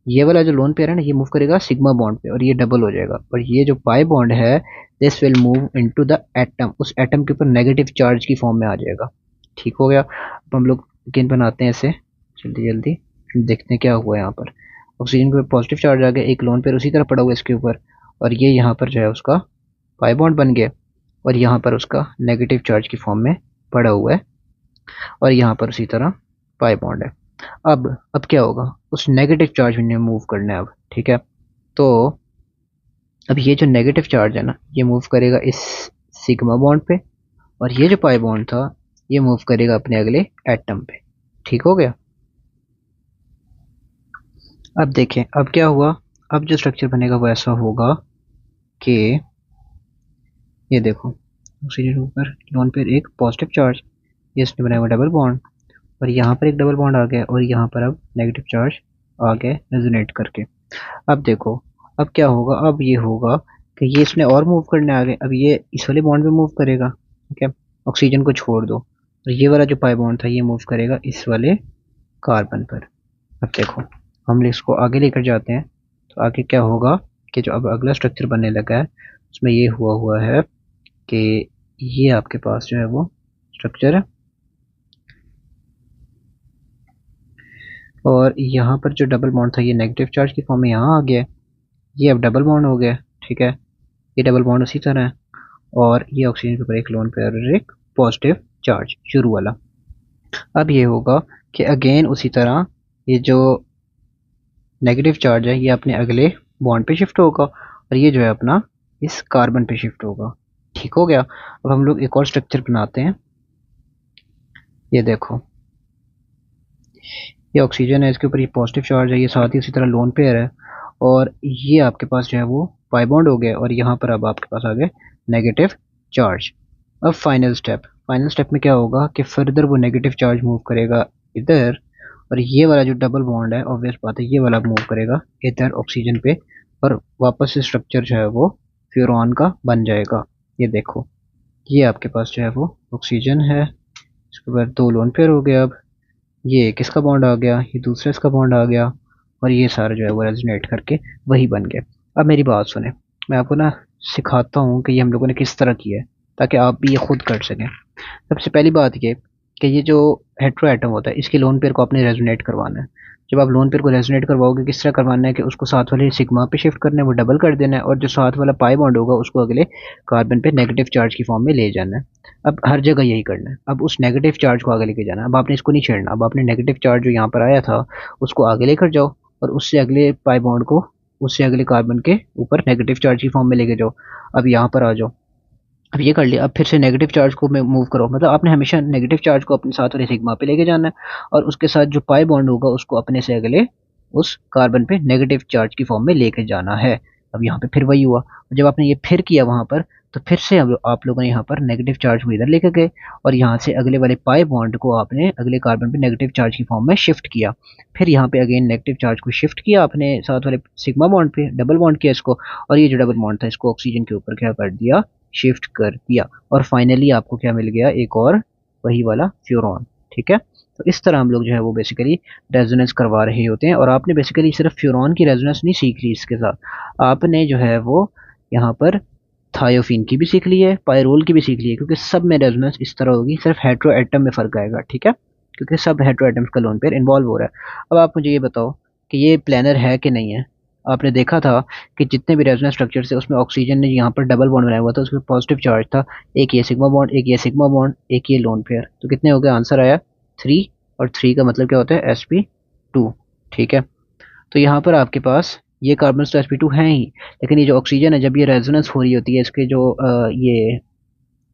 ये वाला जो लोन पेयर है ना, ये मूव करेगा सिग्मा बॉन्ड पे, और ये डबल हो जाएगा। और ये जो पाई बॉन्ड है, this will move into the atom, उस एटम के ऊपर नेगेटिव चार्ज की फॉर्म में आ जाएगा, ठीक हो गया। अब हम लोग किन बनाते हैं इसे, जल्दी जल्दी देखते हैं क्या हुआ है। यहाँ पर ऑक्सीजन के ऊपर पॉजिटिव चार्ज आ गया, एक लोन पेयर उसी तरह पड़ा हुआ है इसके ऊपर, और ये यहाँ पर जो है उसका पाई बॉन्ड बन गया, और यहाँ पर उसका नेगेटिव चार्ज की फॉर्म में पड़ा हुआ है, और यहाँ पर उसी तरह पाई बॉन्ड है। अब क्या होगा? उस नेगेटिव चार्ज में मूव करना है अब, ठीक है। तो अब ये जो नेगेटिव चार्ज है ना, ये मूव करेगा इस सिग्मा बॉन्ड पे, और ये जो पाई बॉन्ड था ये मूव करेगा अपने अगले एटम पे, ठीक हो गया। अब देखें अब क्या हुआ। अब जो स्ट्रक्चर बनेगा वो ऐसा होगा कि ये देखो, ऑक्सीजन के ऊपर लोन पेयर एक पॉजिटिव चार्ज, ये इसने बनाया हुआ डबल बॉन्ड, और यहाँ पर एक डबल बॉन्ड आ गया, और यहाँ पर अब नेगेटिव चार्ज आ गया रेजोनेट करके। अब देखो अब क्या होगा, अब ये होगा कि ये इसने और मूव करने आ गए, अब ये इस वाले बॉन्ड पे मूव करेगा, ठीक है। ऑक्सीजन को छोड़ दो, और ये वाला जो पाई बॉन्ड था ये मूव करेगा इस वाले कार्बन पर। अब देखो हम इसको आगे लेकर जाते हैं, तो आगे क्या होगा कि जो अब अगला स्ट्रक्चर बनने लगा है उसमें ये हुआ है कि ये आपके पास जो है वो स्ट्रक्चर है, और यहाँ पर जो डबल बॉन्ड था ये नेगेटिव चार्ज की फॉर्म में यहाँ आ गया, ये अब डबल बॉन्ड हो गया, ठीक है। ये डबल बॉन्ड उसी तरह है, और ये ऑक्सीजन के ऊपर एक लोन पेयर और एक पॉजिटिव चार्ज शुरू वाला। अब ये होगा कि अगेन उसी तरह ये जो नेगेटिव चार्ज है ये अपने अगले बॉन्ड पे शिफ्ट होगा और ये जो है अपना इस कार्बन पे शिफ्ट होगा। ठीक हो गया। अब हम लोग एक और स्ट्रक्चर बनाते हैं। ये देखो, ये ऑक्सीजन है, इसके ऊपर ये पॉजिटिव चार्ज है, ये साथ ही उसी तरह लोन पेयर है, और ये आपके पास जो है वो पाई बॉन्ड हो गया, और यहाँ पर अब आपके पास आ गए नेगेटिव चार्ज। अब फाइनल स्टेप में क्या होगा कि फर्दर वो नेगेटिव चार्ज मूव करेगा इधर, और ये वाला जो डबल बॉन्ड है ऑब्वियस बात है ये वाला मूव करेगा इधर ऑक्सीजन पे, और वापस से स्ट्रक्चर जो है वो फ्यूरॉन का बन जाएगा। ये देखो, ये आपके पास जो है वो ऑक्सीजन है, इसके बाद 2 लोन पेयर हो गया। अब ये किसका बॉन्ड आ गया, ये दूसरा इसका बॉन्ड आ गया, और ये सारा जो है वो रेजोनेट करके वही बन गया। अब मेरी बात सुने, मैं आपको ना सिखाता हूँ कि ये हम लोगों ने किस तरह किया है, ताकि आप भी ये खुद कर सकें। सबसे पहली बात ये कि ये जो हेट्रो एटम होता है इसके लोन पेयर को आपने रेजोनेट करवाना है। जब आप लोन पेयर को रेजोनेट करवाओगे किस तरह करवाना है कि उसको साथ वाले सिग्मा पे शिफ्ट करना है, वो डबल कर देना है, और जो साथ वाला पाई बॉन्ड होगा उसको अगले कार्बन पे नेगेटिव चार्ज की फॉर्म में ले जाना है। अब हर जगह यही करना है। अब उस नेगेटिव चार्ज को आगे लेके जाना है। अब आपने इसको नहीं छेड़ना, अब आपने नेगेटिव चार्ज जो यहाँ पर आया था उसको आगे लेकर जाओ, और उससे अगले पाई बॉन्ड को उससे अगले कार्बन के ऊपर नेगेटिव चार्ज की फॉर्म में लेके जाओ। अब यहाँ पर आ जाओ, अब ये कर लिया। अब फिर से नेगेटिव चार्ज को मूव करो, मतलब आपने हमेशा नेगेटिव चार्ज को अपने साथ वाले सिग्मा पे लेके जाना है, और उसके साथ जो पाई बॉन्ड होगा उसको अपने से अगले उस कार्बन पे नेगेटिव चार्ज की फॉर्म में लेके जाना है। अब यहाँ पे फिर वही हुआ, जब आपने ये फिर किया वहां पर, तो फिर से आप लोगों ने यहाँ पर नेगेटिव चार्ज को इधर लेके गए, और यहाँ से अगले वाले पाई बॉन्ड को आपने अगले कार्बन पे नेगेटिव चार्ज की फॉर्म में शिफ्ट किया। फिर यहाँ पे अगेन नेगेटिव चार्ज को शिफ्ट किया आपने साथ वाले सिग्मा बॉन्ड पे, डबल बॉन्ड किया इसको, और ये जो डबल बॉन्ड था इसको ऑक्सीजन के ऊपर क्या कर दिया, शिफ्ट कर दिया, और फाइनली आपको क्या मिल गया, एक और वही वाला फ्यूरॉन। ठीक है, तो इस तरह हम लोग जो है वो बेसिकली रेजोनेंस करवा रहे होते हैं, और आपने बेसिकली सिर्फ फ्यूरॉन की रेजोनेंस नहीं सीख ली, इसके साथ आपने जो है वो यहाँ पर थायोफिन की भी सीख ली है, पायरोल की भी सीख ली है, क्योंकि सब में रेजोनेंस इस तरह होगी, सिर्फ हेट्रो एटम में फर्क आएगा। ठीक है, क्योंकि सब हेट्रो एटम्स का लोन पेयर इन्वॉल्व हो रहा है। अब आप मुझे ये बताओ कि ये प्लानर है कि नहीं है। आपने देखा था कि जितने भी रेजोनेंस स्ट्रक्चर थे उसमें ऑक्सीजन ने यहाँ पर डबल बॉन्ड बनाया हुआ था, उसमें पॉजिटिव चार्ज था, एक ये सिग्मा बॉन्ड, एक ये सिग्मा बॉन्ड, एक ये लोन पेयर, तो कितने हो गए, आंसर आया 3, और 3 का मतलब क्या होता है, sp2। ठीक है, तो यहाँ पर आपके पास ये कार्बन तो sp2 हैं ही, लेकिन ये जो ऑक्सीजन है जब ये रेजोनेंस हो रही होती है इसके जो ये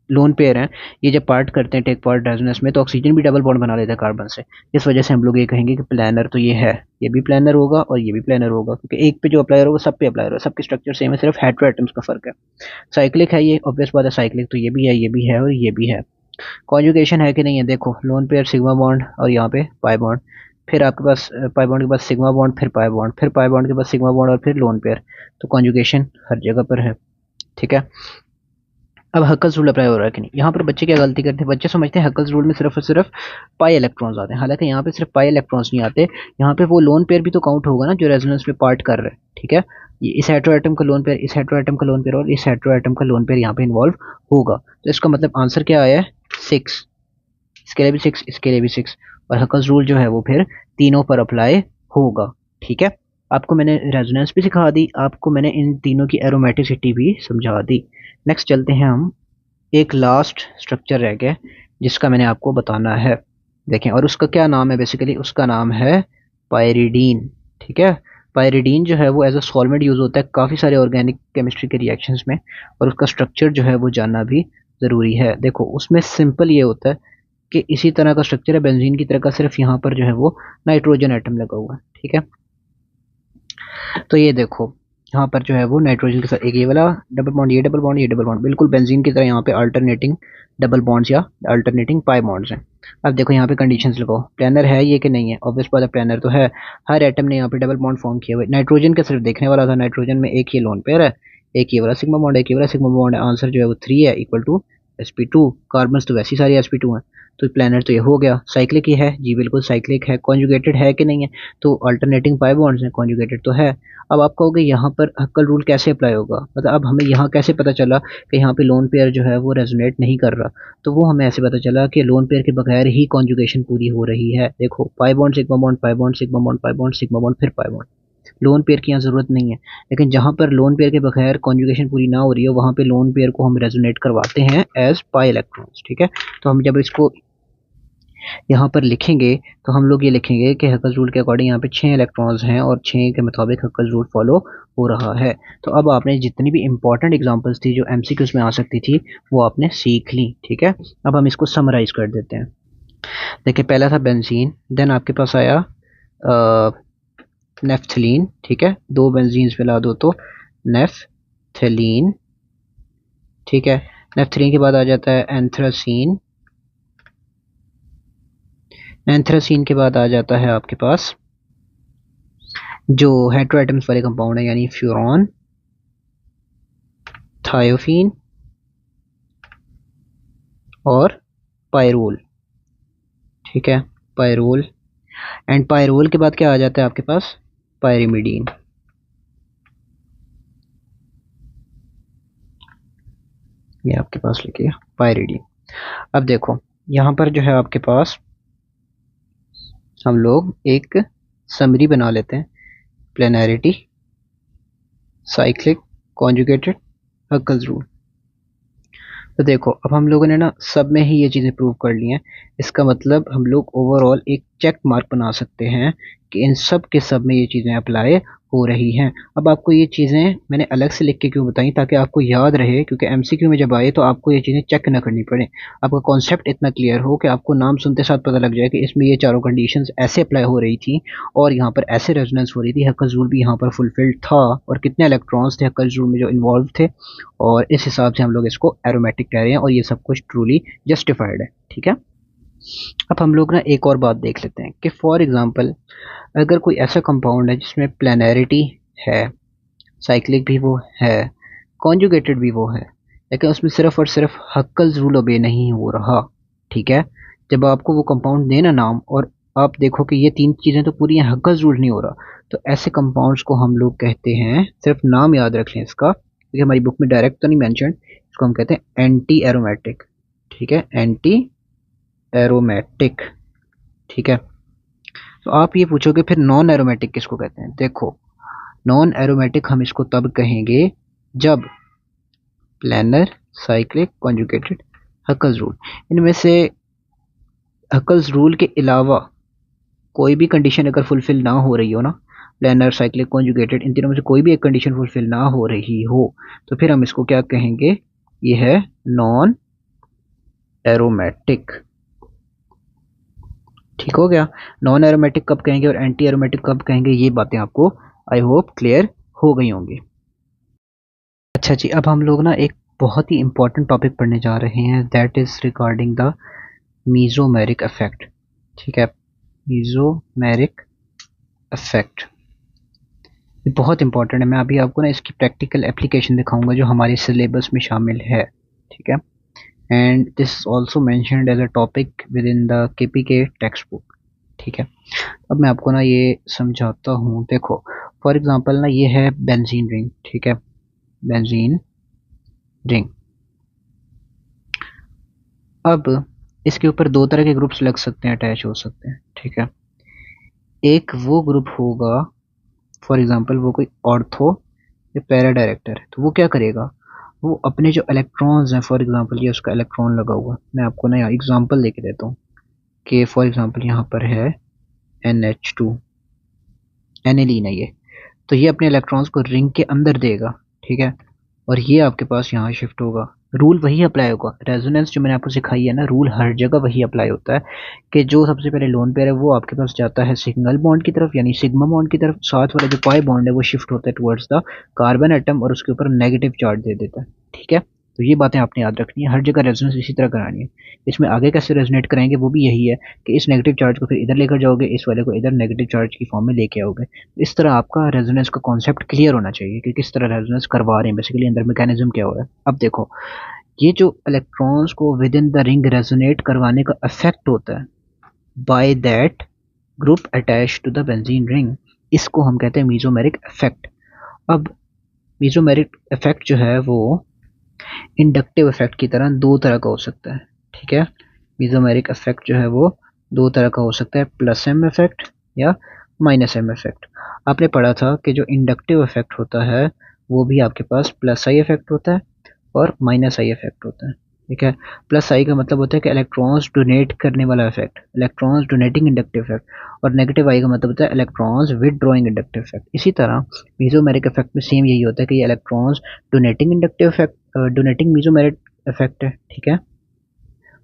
लोन पेयर हैं, ये जब पार्ट करते हैं टेक पार्ट रेजोनेंस में, तो ऑक्सीजन भी डबल बॉन्ड बना लेता है कार्बन से। इस वजह से हम लोग ये कहेंगे कि प्लानर तो ये है, ये भी प्लानर होगा और ये भी प्लानर होगा, क्योंकि एक पे जो अप्लाई होगा सब पे अप्लाई होगा, सबके स्ट्रक्चर सेम है, सिर्फ हेट्रो एटम्स का फर्क है। साइक्लिक है ये, ऑब्वियस बात है साइक्लिक, तो ये भी है, ये भी है और ये भी है। कॉन्जुगेशन है कि नहीं है, देखो लोन पेयर सिग्मा बॉन्ड और यहाँ पे पाई बॉन्ड, फिर आपके पास पाई बॉन्ड के पास सिग्मा बॉन्ड, फिर पाई बॉन्ड, फिर पाई बॉन्ड के पास सिग्मा बॉन्ड, और फिर लोन पेयर, तो कॉन्जुगेशन हर जगह पर है। ठीक है, अब हक्कल्स रूल अप्लाई हो रहा है कि नहीं। यहाँ पर बच्चे क्या गलती करते हैं, बच्चे समझते हैं हक्कल्स रूल में सिर्फ और सिर्फ पाई इलेक्ट्रॉन्स आते हैं, हालांकि यहाँ पे सिर्फ पाई इलेक्ट्रॉन्स नहीं आते, यहाँ पे वो लोन पेयर भी तो काउंट होगा ना जो रेजोनेंस में पार्ट कर रहे हैं। ठीक है, ये इस हेट्रो एटम का लोन पेयर, इस हेट्रो एटम का लोन पेयर और इस हेट्रो एटम का लोन पेयर यहाँ पे इन्वॉल्व होगा, तो इसका मतलब आंसर क्या आया है, 6। इसके लिए भी 6, इसके लिए भी 6, और हक्कल्स रूल जो है वो फिर तीनों पर अप्लाई होगा। ठीक है, आपको मैंने रेजोनेंस भी सिखा दी, आपको मैंने इन तीनों की एरोमेटिसिटी भी समझा दी। नेक्स्ट चलते हैं हम, एक लास्ट स्ट्रक्चर रह गया जिसका मैंने आपको बताना है। देखें, और उसका क्या नाम है, बेसिकली उसका नाम है पायरिडीन। ठीक है, पायरिडीन जो है वो एज अ सॉल्वेंट यूज होता है काफ़ी सारे ऑर्गेनिक केमिस्ट्री के रिएक्शंस में, और उसका स्ट्रक्चर जो है वो जानना भी ज़रूरी है। देखो उसमें सिंपल ये होता है कि इसी तरह का स्ट्रक्चर है बेंजीन की तरह का, सिर्फ यहाँ पर जो है वो नाइट्रोजन एटम लगा हुआ है। ठीक है, तो ये देखो यहाँ पर जो है वो नाइट्रोजन के साथ एक ये वाला डबल बॉन्ड, ये डबल बॉन्ड, ये डबल बॉन्ड, बिल्कुल बेंजीन की तरह यहाँ पे अल्टरनेटिंग डबल बॉन्ड्स या अल्टरनेटिंग पाई बॉन्ड्स हैं। अब देखो यहाँ पे कंडीशंस लगाओ, प्लानर है ये कि नहीं है, ऑब्वियस बात है प्लानर तो है, हर एटम ने यहाँ पे डबल बॉन्ड फॉर्म किया हुआ है। नाइट्रोजन का सिर्फ देखने वाला था, नाइट्रोजन में एक ये लोन पेयर है, एक ये वाला सिग्मा बॉन्ड, एक ये वाला सिग्मा बॉन्ड है, आंसर जो है वो 3 है, इक्वल टू sp2। कार्बन तो वैसी सारी sp2 हैं, तो प्लानर तो ये हो गया। साइक्लिक ही है जी, बिल्कुल साइक्लिक है। कॉन्जुगेटेड है कि नहीं है, तो अल्टरनेटिंग पाई बॉन्ड्स हैं, कॉन्जुगेटेड तो है। अब आप कहोगे यहाँ पर हक्कल रूल कैसे अप्लाई होगा, मतलब अब हमें यहाँ कैसे पता चला कि यहाँ पे लोन पेयर जो है वो रेजोनेट नहीं कर रहा, तो वो हमें ऐसे पता चला कि लोन पेयर के बगैर ही कॉन्जुगेशन पूरी हो रही है। देखो pi bond sigma bond, pi bond sigma bond, pi bond sigma bond, फिर पाई बॉन्ड, लोन पेयर की यहाँ जरूरत नहीं है। लेकिन जहाँ पर लोन पेयर के बगैर कॉन्जुगेशन पूरी ना हो रही हो वहाँ पे लोन पेयर को हम रेजोनेट करवाते हैं एज पाई इलेक्ट्रॉन्स। ठीक है, तो हम जब इसको यहाँ पर लिखेंगे तो हम लोग ये लिखेंगे कि हक्कल रूल के अकॉर्डिंग यहाँ पे 6 इलेक्ट्रॉन्स हैं और 6 के मुताबिक हक्कल रूल फॉलो हो रहा है। तो अब आपने जितनी भी इंपॉर्टेंट एग्जांपल्स थी जो एमसीक्यूज में आ सकती थी वो आपने सीख ली, ठीक है। अब हम इसको समराइज कर देते हैं। देखिए पहला था बेंजीन, देन आपके पास आया नेफ्थलीन, ठीक है, 2 बेंजीन्स मिला दो तो नेफ्थलीन, ठीक है। नेफ्थलीन के बाद आ जाता है एंथ्रासीन, एंथ्रासीन के बाद आ जाता है आपके पास जो हेटेरोएटम्स वाले कंपाउंड है यानी फ्यूरॉन, थायोफीन और पायरोल, ठीक है, पायरोल। एंड पायरोल के बाद क्या आ जाता है आपके पास, पायरिमिडीन। ये आपके पास लिखिए पायरिडीन। अब देखो यहाँ पर जो है आपके पास हम लोग एक समरी बना लेते हैं, प्लेनैरिटी, साइक्लिक, कॉन्जुगेटेड, हक्कल रूल। तो देखो अब हम लोगों ने ना सब में ही ये चीज़ें प्रूव कर ली हैं। इसका मतलब हम लोग ओवरऑल एक चेक मार्क बना सकते हैं कि इन सब के सब में ये चीज़ें अप्लाई हो रही हैं। अब आपको ये चीज़ें मैंने अलग से लिख के क्यों बताई, ताकि आपको याद रहे, क्योंकि एमसीक्यू में जब आए तो आपको ये चीज़ें चेक ना करनी पड़े, आपका कॉन्सेप्ट इतना क्लियर हो कि आपको नाम सुनते साथ पता लग जाए कि इसमें ये चारों कंडीशंस ऐसे अप्लाई हो रही थी और यहाँ पर ऐसे रेजोनेंस हो रही थी, हक्कल रूल भी यहाँ पर फुलफिल्ड था और कितने इलेक्ट्रॉन्स थे हक्कल रूल में जो इन्वॉल्व थे, और इस हिसाब से हम लोग इसको एरोमेटिक कह रहे हैं और ये सब कुछ ट्रूली जस्टिफाइड है, ठीक है। अब हम लोग ना एक और बात देख लेते हैं कि फॉर एग्जांपल अगर कोई ऐसा कंपाउंड है जिसमें प्लेनैरिटी है, साइक्लिक भी वो है, कॉन्जुगेटेड भी वो है, लेकिन उसमें सिर्फ और सिर्फ हक्कल रूल ओबे नहीं हो रहा, ठीक है। जब आपको वो कंपाउंड देना नाम और आप देखो कि ये 3 चीज़ें तो पूरी हैं, हक्कल रूल नहीं हो रहा, तो ऐसे कंपाउंड्स को हम लोग कहते हैं, सिर्फ नाम याद रख लें इसका, क्योंकि हमारी बुक में डायरेक्ट तो नहीं मेंशन, इसको हम कहते हैं एंटी एरोमेटिक, ठीक है, एंटी एरोमेटिक, ठीक है। तो आप ये पूछोगे फिर नॉन एरोमेटिक किसको कहते हैं। देखो नॉन एरोमेटिक हम इसको तब कहेंगे जब प्लेनर, साइक्लिक, कॉन्जुगेटेड, हक्कल रूल, इनमें से हक्कल रूल के अलावा कोई भी कंडीशन अगर फुलफिल ना हो रही हो ना, प्लेनर, साइक्लिक, कॉन्जुगेटेड, इन तीनों में से कोई भी एक कंडीशन फुलफिल ना हो रही हो, तो फिर हम इसको क्या कहेंगे, ये है नॉन एरोमेटिक, ठीक हो गया। नॉन एरोमेटिक कब कहेंगे और एंटी एरोमेटिक कब कहेंगे, ये बातें आपको आई होप क्लियर हो गई होंगी। अच्छा जी, अब हम लोग ना एक बहुत ही इंपॉर्टेंट टॉपिक पढ़ने जा रहे हैं, that is regarding the mesomeric effect, ठीक है, मीजोमेरिक इफेक्ट, ये बहुत इंपॉर्टेंट है। मैं अभी आपको ना इसकी प्रैक्टिकल एप्लीकेशन दिखाऊंगा जो हमारे सिलेबस में शामिल है, ठीक है। And this also mentioned as a topic within the KPK text book, ठीक है। अब मैं आपको ना ये समझाता हूँ। देखो फॉर एग्जांपल ना ये है बेंजीन रिंग, ठीक है, बेंजीन रिंग। अब इसके ऊपर 2 तरह के ग्रुप्स लग सकते हैं, अटैच हो सकते हैं, ठीक है। एक वो ग्रुप होगा, फॉर एग्जांपल वो कोई ऑर्थो या पैरा डायरेक्टर है, तो वो क्या करेगा, वो अपने जो इलेक्ट्रॉन्स हैं, फॉर एग्जांपल ये उसका इलेक्ट्रॉन लगा हुआ, मैं आपको ना एग्जांपल लेके देता हूँ कि फॉर एग्जांपल यहाँ पर है NH2, एनिलीन है ये, तो ये अपने इलेक्ट्रॉन्स को रिंग के अंदर देगा, ठीक है, और ये आपके पास यहाँ शिफ्ट होगा। रूल वही अप्लाई होगा, रेजोनेंस जो मैंने आपको सिखाई है ना, रूल हर जगह वही अप्लाई होता है कि जो सबसे पहले लोन पेयर है वो आपके पास जाता है सिंगल बॉन्ड की तरफ यानी सिग्मा बॉन्ड की तरफ, साथ वाला जो पाई बॉन्ड है वो शिफ्ट होता है टुवर्ड्स द कार्बन एटम और उसके ऊपर नेगेटिव चार्ज दे देता है, ठीक है। तो ये बातें आपने याद रखनी है, हर जगह रेजोनेंस इसी तरह करानी है। इसमें आगे कैसे रेजोनेट करेंगे वो भी यही है कि इस नेगेटिव चार्ज को फिर इधर लेकर जाओगे, इस वाले को इधर नेगेटिव चार्ज की फॉर्म में लेके आओगे। इस तरह आपका रेजोनेंस का कॉन्सेप्ट क्लियर होना चाहिए कि किस तरह रेजोनेंस करवा रहे हैं, बेसिकली अंदर मैकेनिज्म क्या हो रहा है। अब देखो ये जो इलेक्ट्रॉन्स को within the ring resonate करवाने का इफेक्ट होता है by that group attach to the benzene ring, इसको हम कहते हैं मीजोमेरिक इफेक्ट। अब मीजोमेरिक इफेक्ट जो है वो इंडक्टिव इफेक्ट की तरह 2 तरह का हो सकता है, ठीक है। मीजोमेरिक इफेक्ट जो है वो 2 तरह का हो सकता है, प्लस एम इफेक्ट या माइनस एम इफेक्ट। आपने पढ़ा था कि जो इंडक्टिव इफेक्ट होता है वो भी आपके पास प्लस आई इफेक्ट होता है और माइनस आई इफेक्ट होता है, ठीक है। प्लस आई का मतलब होता है कि इलेक्ट्रॉन्स डोनेट करने वाला effect, electrons donating inductive effect, और नेगेटिव आई का मतलब होता है इलेक्ट्रॉन्स विदड्रॉइंग इंडक्टिव इफेक्ट। इसी तरह मीजोमेरिक इफेक्ट में सेम यही होता है कि ये electrons donating inductive effect, donating mesomeric effect है, ठीक है,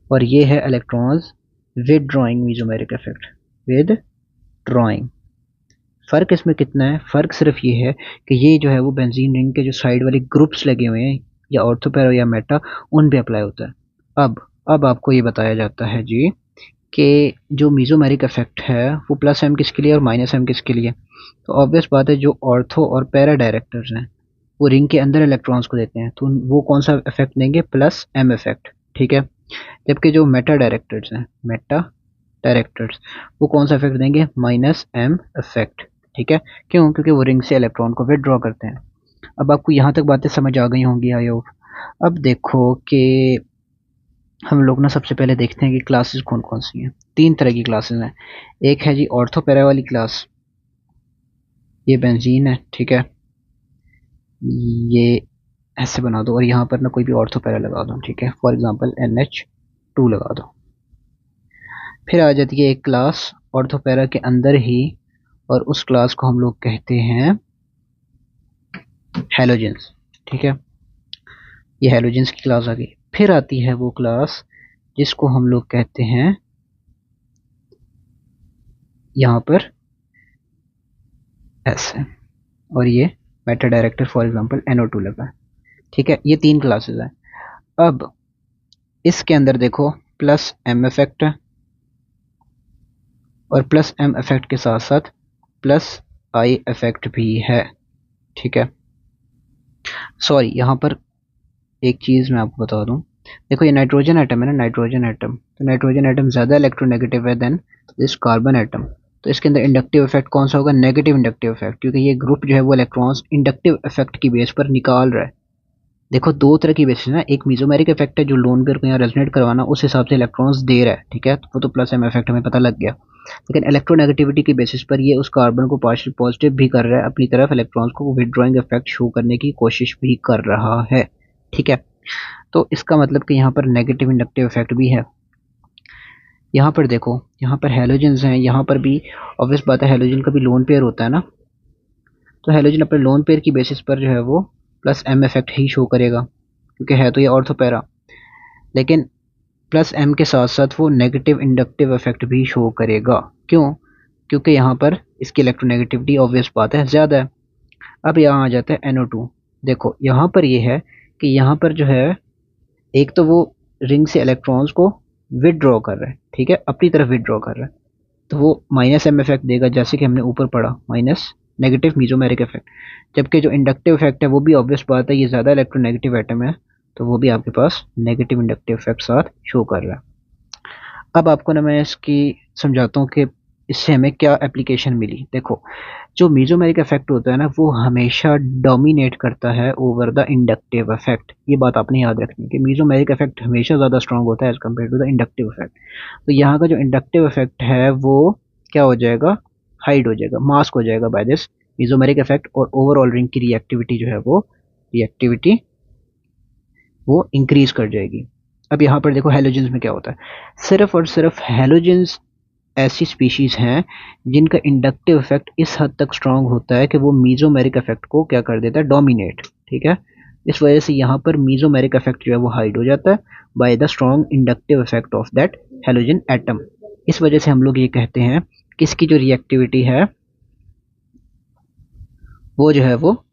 और ये है electrons withdrawing mesomeric effect, withdrawing. फ़र्क इसमें कितना है? फ़र्क सिर्फ ये है कि ये जो है वो बेंजीन रिंग के जो साइड वाले ग्रुप्स लगे हुए हैं या ऑर्थो पैरा या मेटा, उन पे अप्लाई होता है। अब आपको ये बताया जाता है जी कि जो मीजोमेरिक इफेक्ट है वो प्लस एम किसके लिए और माइनस एम किसके लिए। तो ऑब्वियस बात है, जो ऑर्थो और पैरा डायरेक्टर्स हैं वो रिंग के अंदर इलेक्ट्रॉन्स को देते हैं, तो वो कौन सा इफेक्ट देंगे? प्लस एम इफेक्ट, ठीक है। जबकि जो मेटा डायरेक्टर्स हैं, मेटा डायरेक्टर्स, वो कौन सा इफेक्ट देंगे? माइनस एम इफेक्ट, ठीक है। क्यों? क्योंकि वो रिंग से इलेक्ट्रॉन को विदड्रॉ करते हैं। अब आपको यहाँ तक बातें समझ आ गई होंगी आई होप। अब देखो कि हम लोग ना सबसे पहले देखते हैं कि क्लासेस कौन कौन सी हैं। तीन तरह की क्लासेस हैं। एक है जी ऑर्थो पैरा वाली क्लास, ये बेंजीन है, ठीक है, ये ऐसे बना दो और यहाँ पर ना कोई भी ऑर्थो पैरा लगा दो, ठीक है, फॉर एग्जांपल NH2 लगा दो। फिर आ जाती है एक क्लास ऑर्थो पैरा के अंदर ही, और उस क्लास को हम लोग कहते हैं हेलोजेंस, ठीक है, ये हेलोजेंस की क्लास आ गई। फिर आती है वो क्लास जिसको हम लोग कहते हैं यहाँ पर ऐसे, और ये Meta director for example NO2 लगा है, ठीक है। ये तीन क्लासेस हैं। अब इसके अंदर देखो प्लस एम इफेक्ट है, और प्लस एम इफेक्ट के साथ साथ प्लस आई इफेक्ट भी है, ठीक है। सॉरी, यहाँ पर एक चीज़ मैं आपको बता दूं, देखो ये नाइट्रोजन एटम है ना, नाइट्रोजन एटम, तो नाइट्रोजन एटम ज़्यादा इलेक्ट्रोनेगेटिव है देन दिस कार्बन एटम, तो इसके अंदर इंडक्टिव इफेक्ट कौन सा होगा? नेगेटिव इंडक्टिव इफेक्ट, क्योंकि ये ग्रुप जो है वो इलेक्ट्रॉन्स इंडक्टिव इफेक्ट की बेस पर निकाल रहा है। देखो दो तरह की बेसिस है, एक मीजोमेरिक इफेक्ट है जो लोन पेयर को यहाँ रेजोनेट करवाना उस हिसाब से इलेक्ट्रॉन्स दे रहा है, ठीक है, तो वो तो प्लस एम इफेक्ट हमें पता लग गया। लेकिन इलेक्ट्रोनेगेटिविटी की बेसिस पर ये उस कार्बन को पार्शियल पॉजिटिव भी कर रहा है अपनी तरफ, इलेक्ट्रॉन्स को विदड्रॉइंग इफेक्ट शो करने की कोशिश भी कर रहा है, ठीक है। तो इसका मतलब कि यहाँ पर नेगेटिव इंडक्टिव इफेक्ट भी है। यहाँ पर देखो, यहाँ पर हेलोजेंस हैं, यहाँ पर भी ऑब्वियस बात है हेलोजन का भी लोन पेयर होता है ना, तो हेलोजन अपने लोन पेयर की बेसिस पर जो है वो प्लस एम इफेक्ट ही शो करेगा, क्योंकि है तो ये ऑर्थो पैरा। लेकिन प्लस एम के साथ साथ वो नेगेटिव इंडक्टिव इफेक्ट भी शो करेगा। क्यों? क्योंकि यहाँ पर इसकी इलेक्ट्रोनेगेटिविटी ऑब्वियस बात है ज़्यादा है। अब यहाँ आ जाता है NO2। देखो यहाँ पर ये है कि यहाँ पर जो है एक तो वो रिंग से इलेक्ट्रॉन्स को विदड्रॉ कर रहा है, ठीक है, अपनी तरफ विदड्रॉ कर रहा है, तो वो माइनस एम इफेक्ट देगा, जैसे कि हमने ऊपर पढ़ा माइनस नेगेटिव मीजोमेरिक इफेक्ट। जबकि जो इंडक्टिव इफेक्ट है वो भी ऑब्वियस बात है, ये ज़्यादा इलेक्ट्रोनेगेटिव एटम है, तो वो भी आपके पास नेगेटिव इंडक्टिव इफेक्ट साथ शो कर रहा है। अब आपको ना मैं इसकी समझाता हूँ कि इससे हमें क्या एप्लीकेशन मिली। देखो जो मीजोमेरिक इफेक्ट होता है ना वो हमेशा डोमिनेट करता है ओवर द इंडक्टिव इफेक्ट। ये बात आपने याद रखनी है कि मीजोमेरिक इफेक्ट हमेशा ज़्यादा स्ट्रांग होता है as compare to the inductive effect. तो यहाँ का जो इंडक्टिव इफेक्ट है वो क्या हो जाएगा? हाइड हो जाएगा, मास्क हो जाएगा बाय दिस मीजोमेरिक इफेक्ट, और ओवरऑल रिंग की रिएक्टिविटी जो है वो इंक्रीज कर जाएगी। अब यहाँ पर देखो हेलोजेंस में क्या होता है, सिर्फ और सिर्फ हेलोजेंस ऐसी स्पीशीज हैं जिनका इंडक्टिव इफेक्ट इस हद तक स्ट्रांग होता है कि वो मीजोमेरिक इफेक्ट को क्या कर देता है? डोमिनेट, ठीक है। इस वजह से यहाँ पर मीजोमेरिक इफेक्ट जो है वो हाइड हो जाता है by the strong inductive effect of that halogen atom. इस वजह से हम लोग ये कहते हैं कि इसकी जो रिएक्टिविटी है वो जो है वो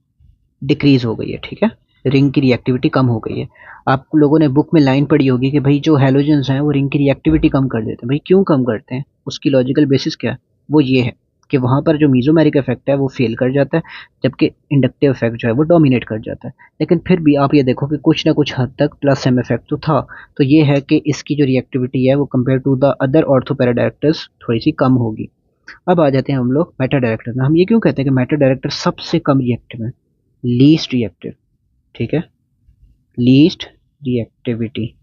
डिक्रीज हो गई है, ठीक है, रिंग की रिएक्टिविटी कम हो गई है। आप लोगों ने बुक में लाइन पढ़ी होगी कि भाई जो हेलोजेंस हैं वो रिंग की रिएक्टिविटी कम कर देते हैं। भाई क्यों कम करते हैं? उसकी लॉजिकल बेसिस क्या है? वो ये है कि वहाँ पर जो मीजोमेरिक इफेक्ट है वो फेल कर जाता है, जबकि इंडक्टिव इफेक्ट जो है वो डोमिनेट कर जाता है। लेकिन फिर भी आप ये देखो कि कुछ ना कुछ हद तक प्लस एम इफेक्ट तो था, तो ये है कि इसकी जो रिएक्टिविटी है वो compare to the other ortho para directors थोड़ी सी कम होगी। अब आ जाते हैं हम लोग मेटा डायरेक्टर में। हम ये क्यों कहते हैं कि मेटा डायरेक्टर सबसे कम रिएक्टिव है, लीस्ट रिएक्टिव, ठीक है, लीस्ट रिएक्टिविटी।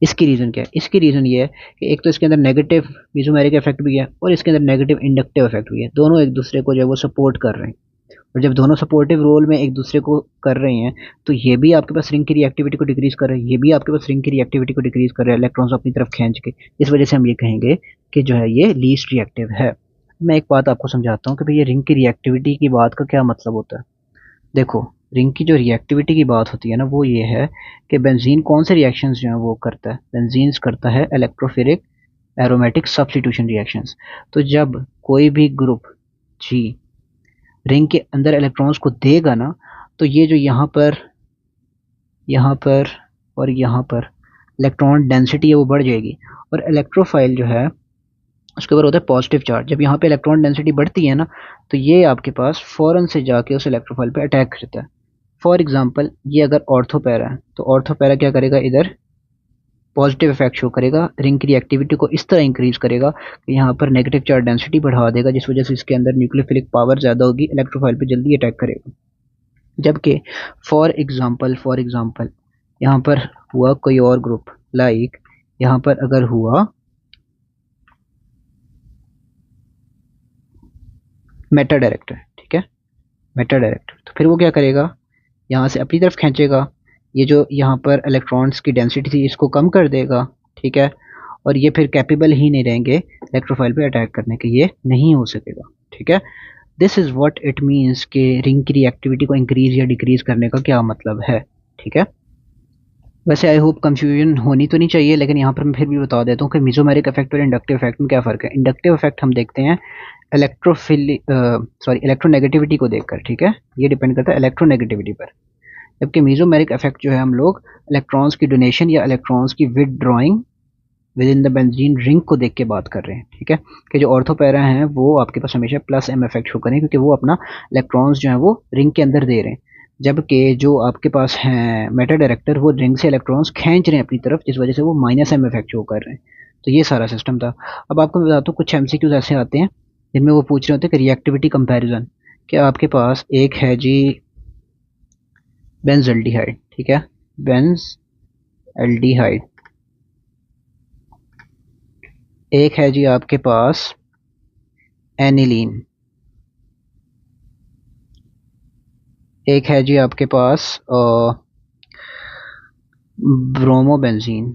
इसकी रीज़न क्या है? इसकी रीज़न ये है कि एक तो इसके अंदर नेगेटिव मीजोमेरिक इफेक्ट भी है और इसके अंदर नेगेटिव इंडक्टिव इफेक्ट भी है, दोनों एक दूसरे को जो है वो सपोर्ट कर रहे हैं। और जब दोनों सपोर्टिव रोल में एक दूसरे को कर रहे हैं तो ये भी आपके पास रिंग की रिएक्टिविटी को डिक्रीज कर रहा है, ये भी आपके पास रिंग की रिएक्टिविटी को डिक्रीज कर रहा है इलेक्ट्रॉन्स अपनी तरफ खींच के। इस वजह से हम ये कहेंगे कि जो है ये लीस्ट रिएक्टिव है। मैं एक बात आपको समझाता हूँ कि भाई ये रिंग की रिएक्टिविटी की बात का क्या मतलब होता है। देखो, रिंग की जो रिएक्टिविटी की बात होती है ना वो ये है कि बेंजीन कौन से रिएक्शंस जो है वो करता है। बेंजीन करता है इलेक्ट्रोफिलिक एरोमेटिक सब्स्टिट्यूशन रिएक्शंस। तो जब कोई भी ग्रुप जी रिंग के अंदर इलेक्ट्रॉन्स को देगा ना तो ये जो यहाँ पर और यहाँ पर इलेक्ट्रॉन डेंसिटी है वो बढ़ जाएगी, और इलेक्ट्रोफाइल जो है उसके ऊपर होता है पॉजिटिव चार्ज। जब यहाँ पे इलेक्ट्रॉन डेंसिटी बढ़ती है ना तो ये आपके पास फ़ौरन से जाके उस इलेक्ट्रोफाइल पे अटैक करता है। फॉर एग्जांपल ये अगर ऑर्थोपैरा है तो ऑर्थोपैरा क्या करेगा, इधर पॉजिटिव इफेक्ट शो करेगा, रिंग की रिएक्टिविटी को इस तरह इंक्रीज करेगा कि यहाँ पर नेगेटिव चार्ज डेंसिटी बढ़ा देगा, जिस वजह से इसके अंदर न्यूक्लियोफिलिक पावर ज़्यादा होगी, इलेक्ट्रोफाइल पे जल्दी अटैक करेगा। जबकि फॉर एग्जांपल यहाँ पर हुआ कोई और ग्रुप, लाइक यहाँ पर अगर हुआ मेटा डायरेक्टर, ठीक है, मेटा डायरेक्टर, तो फिर वो क्या करेगा, यहाँ से अपनी तरफ खींचेगा, ये जो यहाँ पर इलेक्ट्रॉन्स की डेंसिटी थी इसको कम कर देगा, ठीक है, और ये फिर कैपेबल ही नहीं रहेंगे इलेक्ट्रोफाइल पे अटैक करने के, ये नहीं हो सकेगा, ठीक है। This is what it means कि रिंग की रिएक्टिविटी को इंक्रीज या डिक्रीज करने का क्या मतलब है, ठीक है। वैसे आई होप कंफ्यूजन होनी तो नहीं चाहिए, लेकिन यहाँ पर मैं फिर भी बता देता हूँ कि मेसोमेरिक इफेक्ट और इंडक्टिव इफेक्ट में क्या फ़र्क है। इंडक्टिव इफेक्ट हम देखते हैं इलेक्ट्रोनेगेटिविटी को देखकर, ठीक है, ये डिपेंड करता है इलेक्ट्रोनेगेटिविटी पर। जबकि मेसोमेरिक इफेक्ट जो है हम लोग इलेक्ट्रॉन्स की डोनेशन या इलेक्ट्रॉन्स की withdrawing with in the benzene ring को देख के बात कर रहे हैं, ठीक है, कि जो ऑर्थोपैरा हैं वो आपके पास हमेशा प्लस एम इफेक्ट शो करें क्योंकि वो अपना इलेक्ट्रॉन्स जो है वो रिंग के अंदर दे रहे हैं, जबकि जो आपके पास हैं मेटा डायरेक्टर वो रिंग से इलेक्ट्रॉन्स खींच रहे हैं अपनी तरफ, जिस वजह से वो माइनस एम इफेक्ट शो कर रहे हैं। तो ये सारा सिस्टम था। अब आपको मैं बताता हूँ कुछ एमसीक्यूज ऐसे आते हैं जिनमें वो पूछ रहे होते हैं कि रिएक्टिविटी कंपैरिजन, कि आपके पास एक है जी बेंजल्डिहाइड, ठीक है, बेंजल्डिहाइड, एक है जी आपके पास एनिलीन, एक है जी आपके पास ब्रोमोबेंजीन,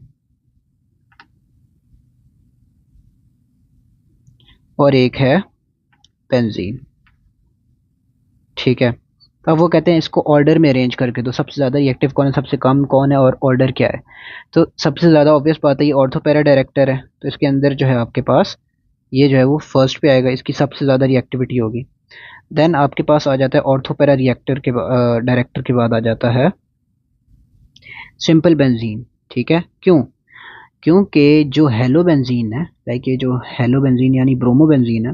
और एक है बेंजीन, ठीक है। अब वो कहते हैं इसको ऑर्डर में अरेंज करके दो, सबसे ज़्यादा रिएक्टिव कौन है, सबसे कम कौन है, और ऑर्डर क्या है। तो सबसे ज़्यादा ऑब्वियस बात है ये ऑर्थोपैरा डायरेक्टर है, तो इसके अंदर जो है आपके पास ये जो है वो फर्स्ट पे आएगा, इसकी सबसे ज़्यादा रिएक्टिविटी होगी। देन आपके पास आ जाता है ऑर्थोपैरा रिएक्टर के डायरेक्टर के बाद आ जाता है सिंपल बेंजीन, ठीक है। क्यों? क्योंकि जो हेलो बेंजीन है, लाइक ये जो हेलो बेंजीन यानी ब्रोमो बेंजीन है,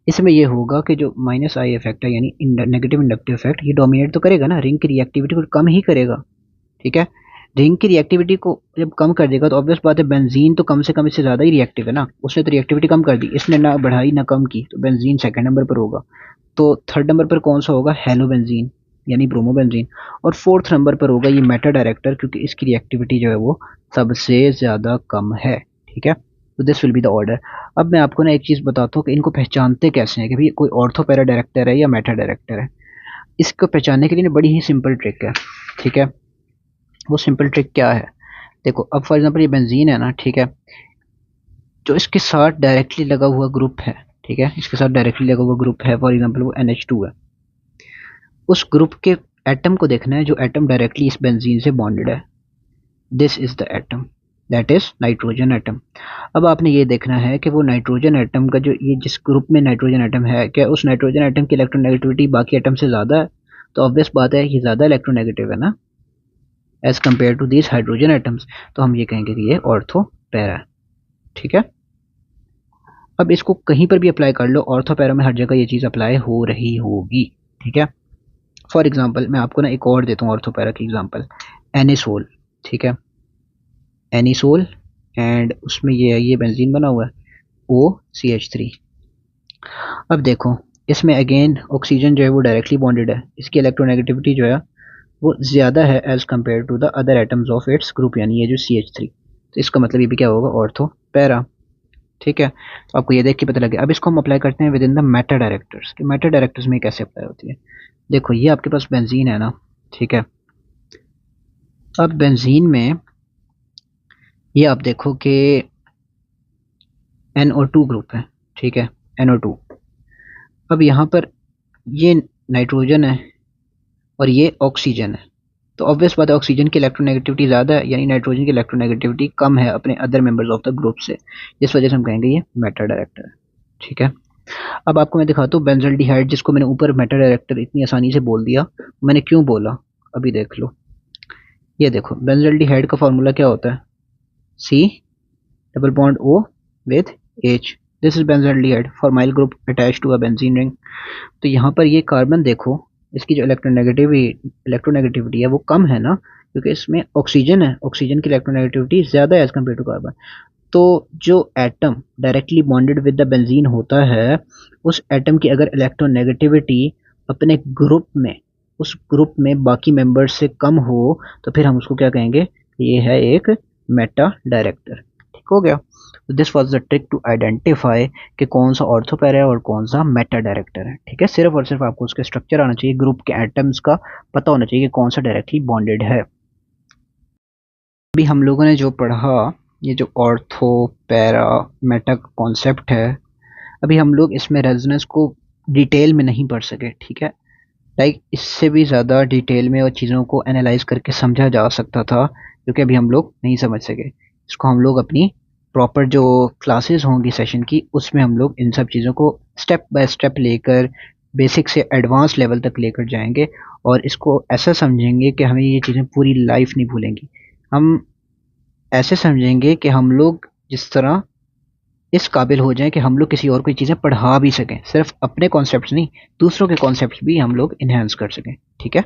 इसमें ये होगा कि जो माइनस आई इफेक्ट है यानी नेगेटिव इंडक्टिव इफेक्ट, ये डोमिनेट तो करेगा ना, रिंग की रिएक्टिविटी को कम ही करेगा, ठीक है। रिंग की रिएक्टिविटी को जब कम कर देगा तो ऑब्वियस बात है बेंजीन तो कम से कम इससे ज़्यादा ही रिएक्टिव है ना, उसने तो रिएक्टिविटी कम कर दी, इसने ना बढ़ाई ना कम की, तो बेंजीन सेकंड नंबर पर होगा। तो थर्ड नंबर पर कौन सा होगा, हेलो बेंजीन यानी ब्रोमो बेंजीन, और फोर्थ नंबर पर होगा ये मेटा डायरेक्टर क्योंकि इसकी रिएक्टिविटी जो है वो सबसे ज़्यादा कम है, ठीक है। तो this will be the order. अब मैं आपको ना एक चीज़ बताता हूँ कि इनको पहचानते कैसे हैं कि भाई कोई ऑर्थोपैरा डायरेक्टर है या मेटा डायरेक्टर है। इसको पहचानने के लिए ना बड़ी ही सिंपल ट्रिक है, ठीक है। वो सिंपल ट्रिक क्या है, देखो अब फॉर एग्जांपल ये बेंजीन है ना, ठीक है, जो इसके साथ डायरेक्टली लगा हुआ ग्रुप है, ठीक है, इसके साथ डायरेक्टली लगा हुआ ग्रुप है, फॉर एग्जांपल वो NH2 है, उस ग्रुप के एटम को देखना है जो एटम डायरेक्टली इस बेंजीन से बॉन्डेड है। This is the atom, that is nitrogen atom. अब आपने ये देखना है कि वो नाइट्रोजन एटम का जो ये जिस ग्रुप में नाइट्रोजन एटम है, क्या उस नाइट्रोजन एटम की इलेक्ट्रोनेगेटिविटी बाकी एटम से ज़्यादा है। तो ऑब्वियस बात है ये ज़्यादा इलेक्ट्रोनेगेटिव है ना as compare to these hydrogen atoms, तो हम ये कहेंगे कि ये ऑर्थोपैरा है, ठीक है। अब इसको कहीं पर भी अप्लाई कर लो, ऑर्थोपैरा में हर जगह ये चीज़ अप्लाई हो रही होगी, ठीक है। फॉर एग्जांपल मैं आपको ना एक और देता हूँ ऑर्थोपैरा की एग्जांपल, एनिसोल, ठीक है, एनिसोल, एंड उसमें ये बेंजीन बना हुआ है OCH3। अब देखो इसमें अगेन ऑक्सीजन जो है वो डायरेक्टली बॉन्डेड है, इसकी इलेक्ट्रोनेगेटिविटी जो है वो ज़्यादा है as compare to the other atoms of its group, यानी ये जो CH3, तो इसका मतलब ये भी क्या होगा, ऑर्थोपैरा। ठीक है, तो आपको ये देख के पता लगे। अब इसको हम अप्लाई करते हैं with in the Meta directors, कि मेटा डायरेक्टर्स में कैसे अप्लाई होती है। देखो ये आपके पास बेंजीन है ना, ठीक है। अब बेंजीन में ये आप देखो कि NO2 ग्रुप है, ठीक है, NO2। अब यहाँ पर ये नाइट्रोजन है और ये ऑक्सीजन है, तो ऑब्वियस बात है ऑक्सीजन की इलेक्ट्रोनेगेटिविटी ज़्यादा है, यानी नाइट्रोजन की इलेक्ट्रोनेगेटिविटी कम है अपने other members of the group से, इस वजह से हम कहेंगे ये मेटा डायरेक्टर है, ठीक है। अब आपको मैं दिखाता हूँ बेंजल्डिहाइड, जिसको मैंने ऊपर मेटा डायरेक्टर इतनी आसानी से बोल दिया, मैंने क्यों बोला अभी देख लो। ये देखो बेंजल्डिहाइड का फॉर्मूला क्या होता है, C double bond O with H, this is benzaldehyde formyl group attach to a benzene ring. तो यहाँ पर ये कार्बन देखो, इसकी जो इलेक्ट्रोनेगेटिविटी है वो कम है ना, क्योंकि इसमें ऑक्सीजन है, ऑक्सीजन की इलेक्ट्रोनेगेटिविटी ज़्यादा है एज कम्पेयर टू कार्बन। तो जो atom directly bonded with the benzene होता है, उस एटम की अगर इलेक्ट्रोनेगेटिविटी अपने ग्रुप में, उस ग्रुप में बाकी मेंबर्स से कम हो, तो फिर हम उसको क्या कहेंगे, ये है एक मेटा डायरेक्टर। ठीक हो गया। This was the trick to identify कि कौन सा ऑर्थो पैरा है और कौन सा मेटा डायरेक्टर है। ठीक है, सिर्फ और सिर्फ आपको उसके स्ट्रक्चर आना चाहिए, ग्रुप के एटम्स का पता होना चाहिए कि कौन सा डायरेक्टली बॉन्डेड है। अभी हम लोगों ने जो पढ़ा, ये जो ऑर्थो पैरा मेटा कॉन्सेप्ट है, अभी हम लोग इसमें रेजोनेंस को डिटेल में नहीं पढ़ सके। ठीक है, लाइक इससे भी ज़्यादा डिटेल में और चीज़ों को एनालाइज करके समझा जा सकता था, क्योंकि अभी हम लोग नहीं समझ सके। इसको हम लोग अपनी प्रॉपर जो क्लासेस होंगी सेशन की, उसमें हम लोग इन सब चीज़ों को स्टेप बाय स्टेप लेकर बेसिक से एडवांस लेवल तक लेकर जाएंगे, और इसको ऐसा समझेंगे कि हमें ये चीज़ें पूरी लाइफ नहीं भूलेंगी। हम ऐसे समझेंगे कि हम लोग जिस तरह इस काबिल हो जाएं कि हम लोग किसी और को चीज़ें पढ़ा भी सकें, सिर्फ अपने कॉन्सेप्ट्स नहीं, दूसरों के कॉन्सेप्ट्स भी हम लोग इन्हेंस कर सकें। ठीक है।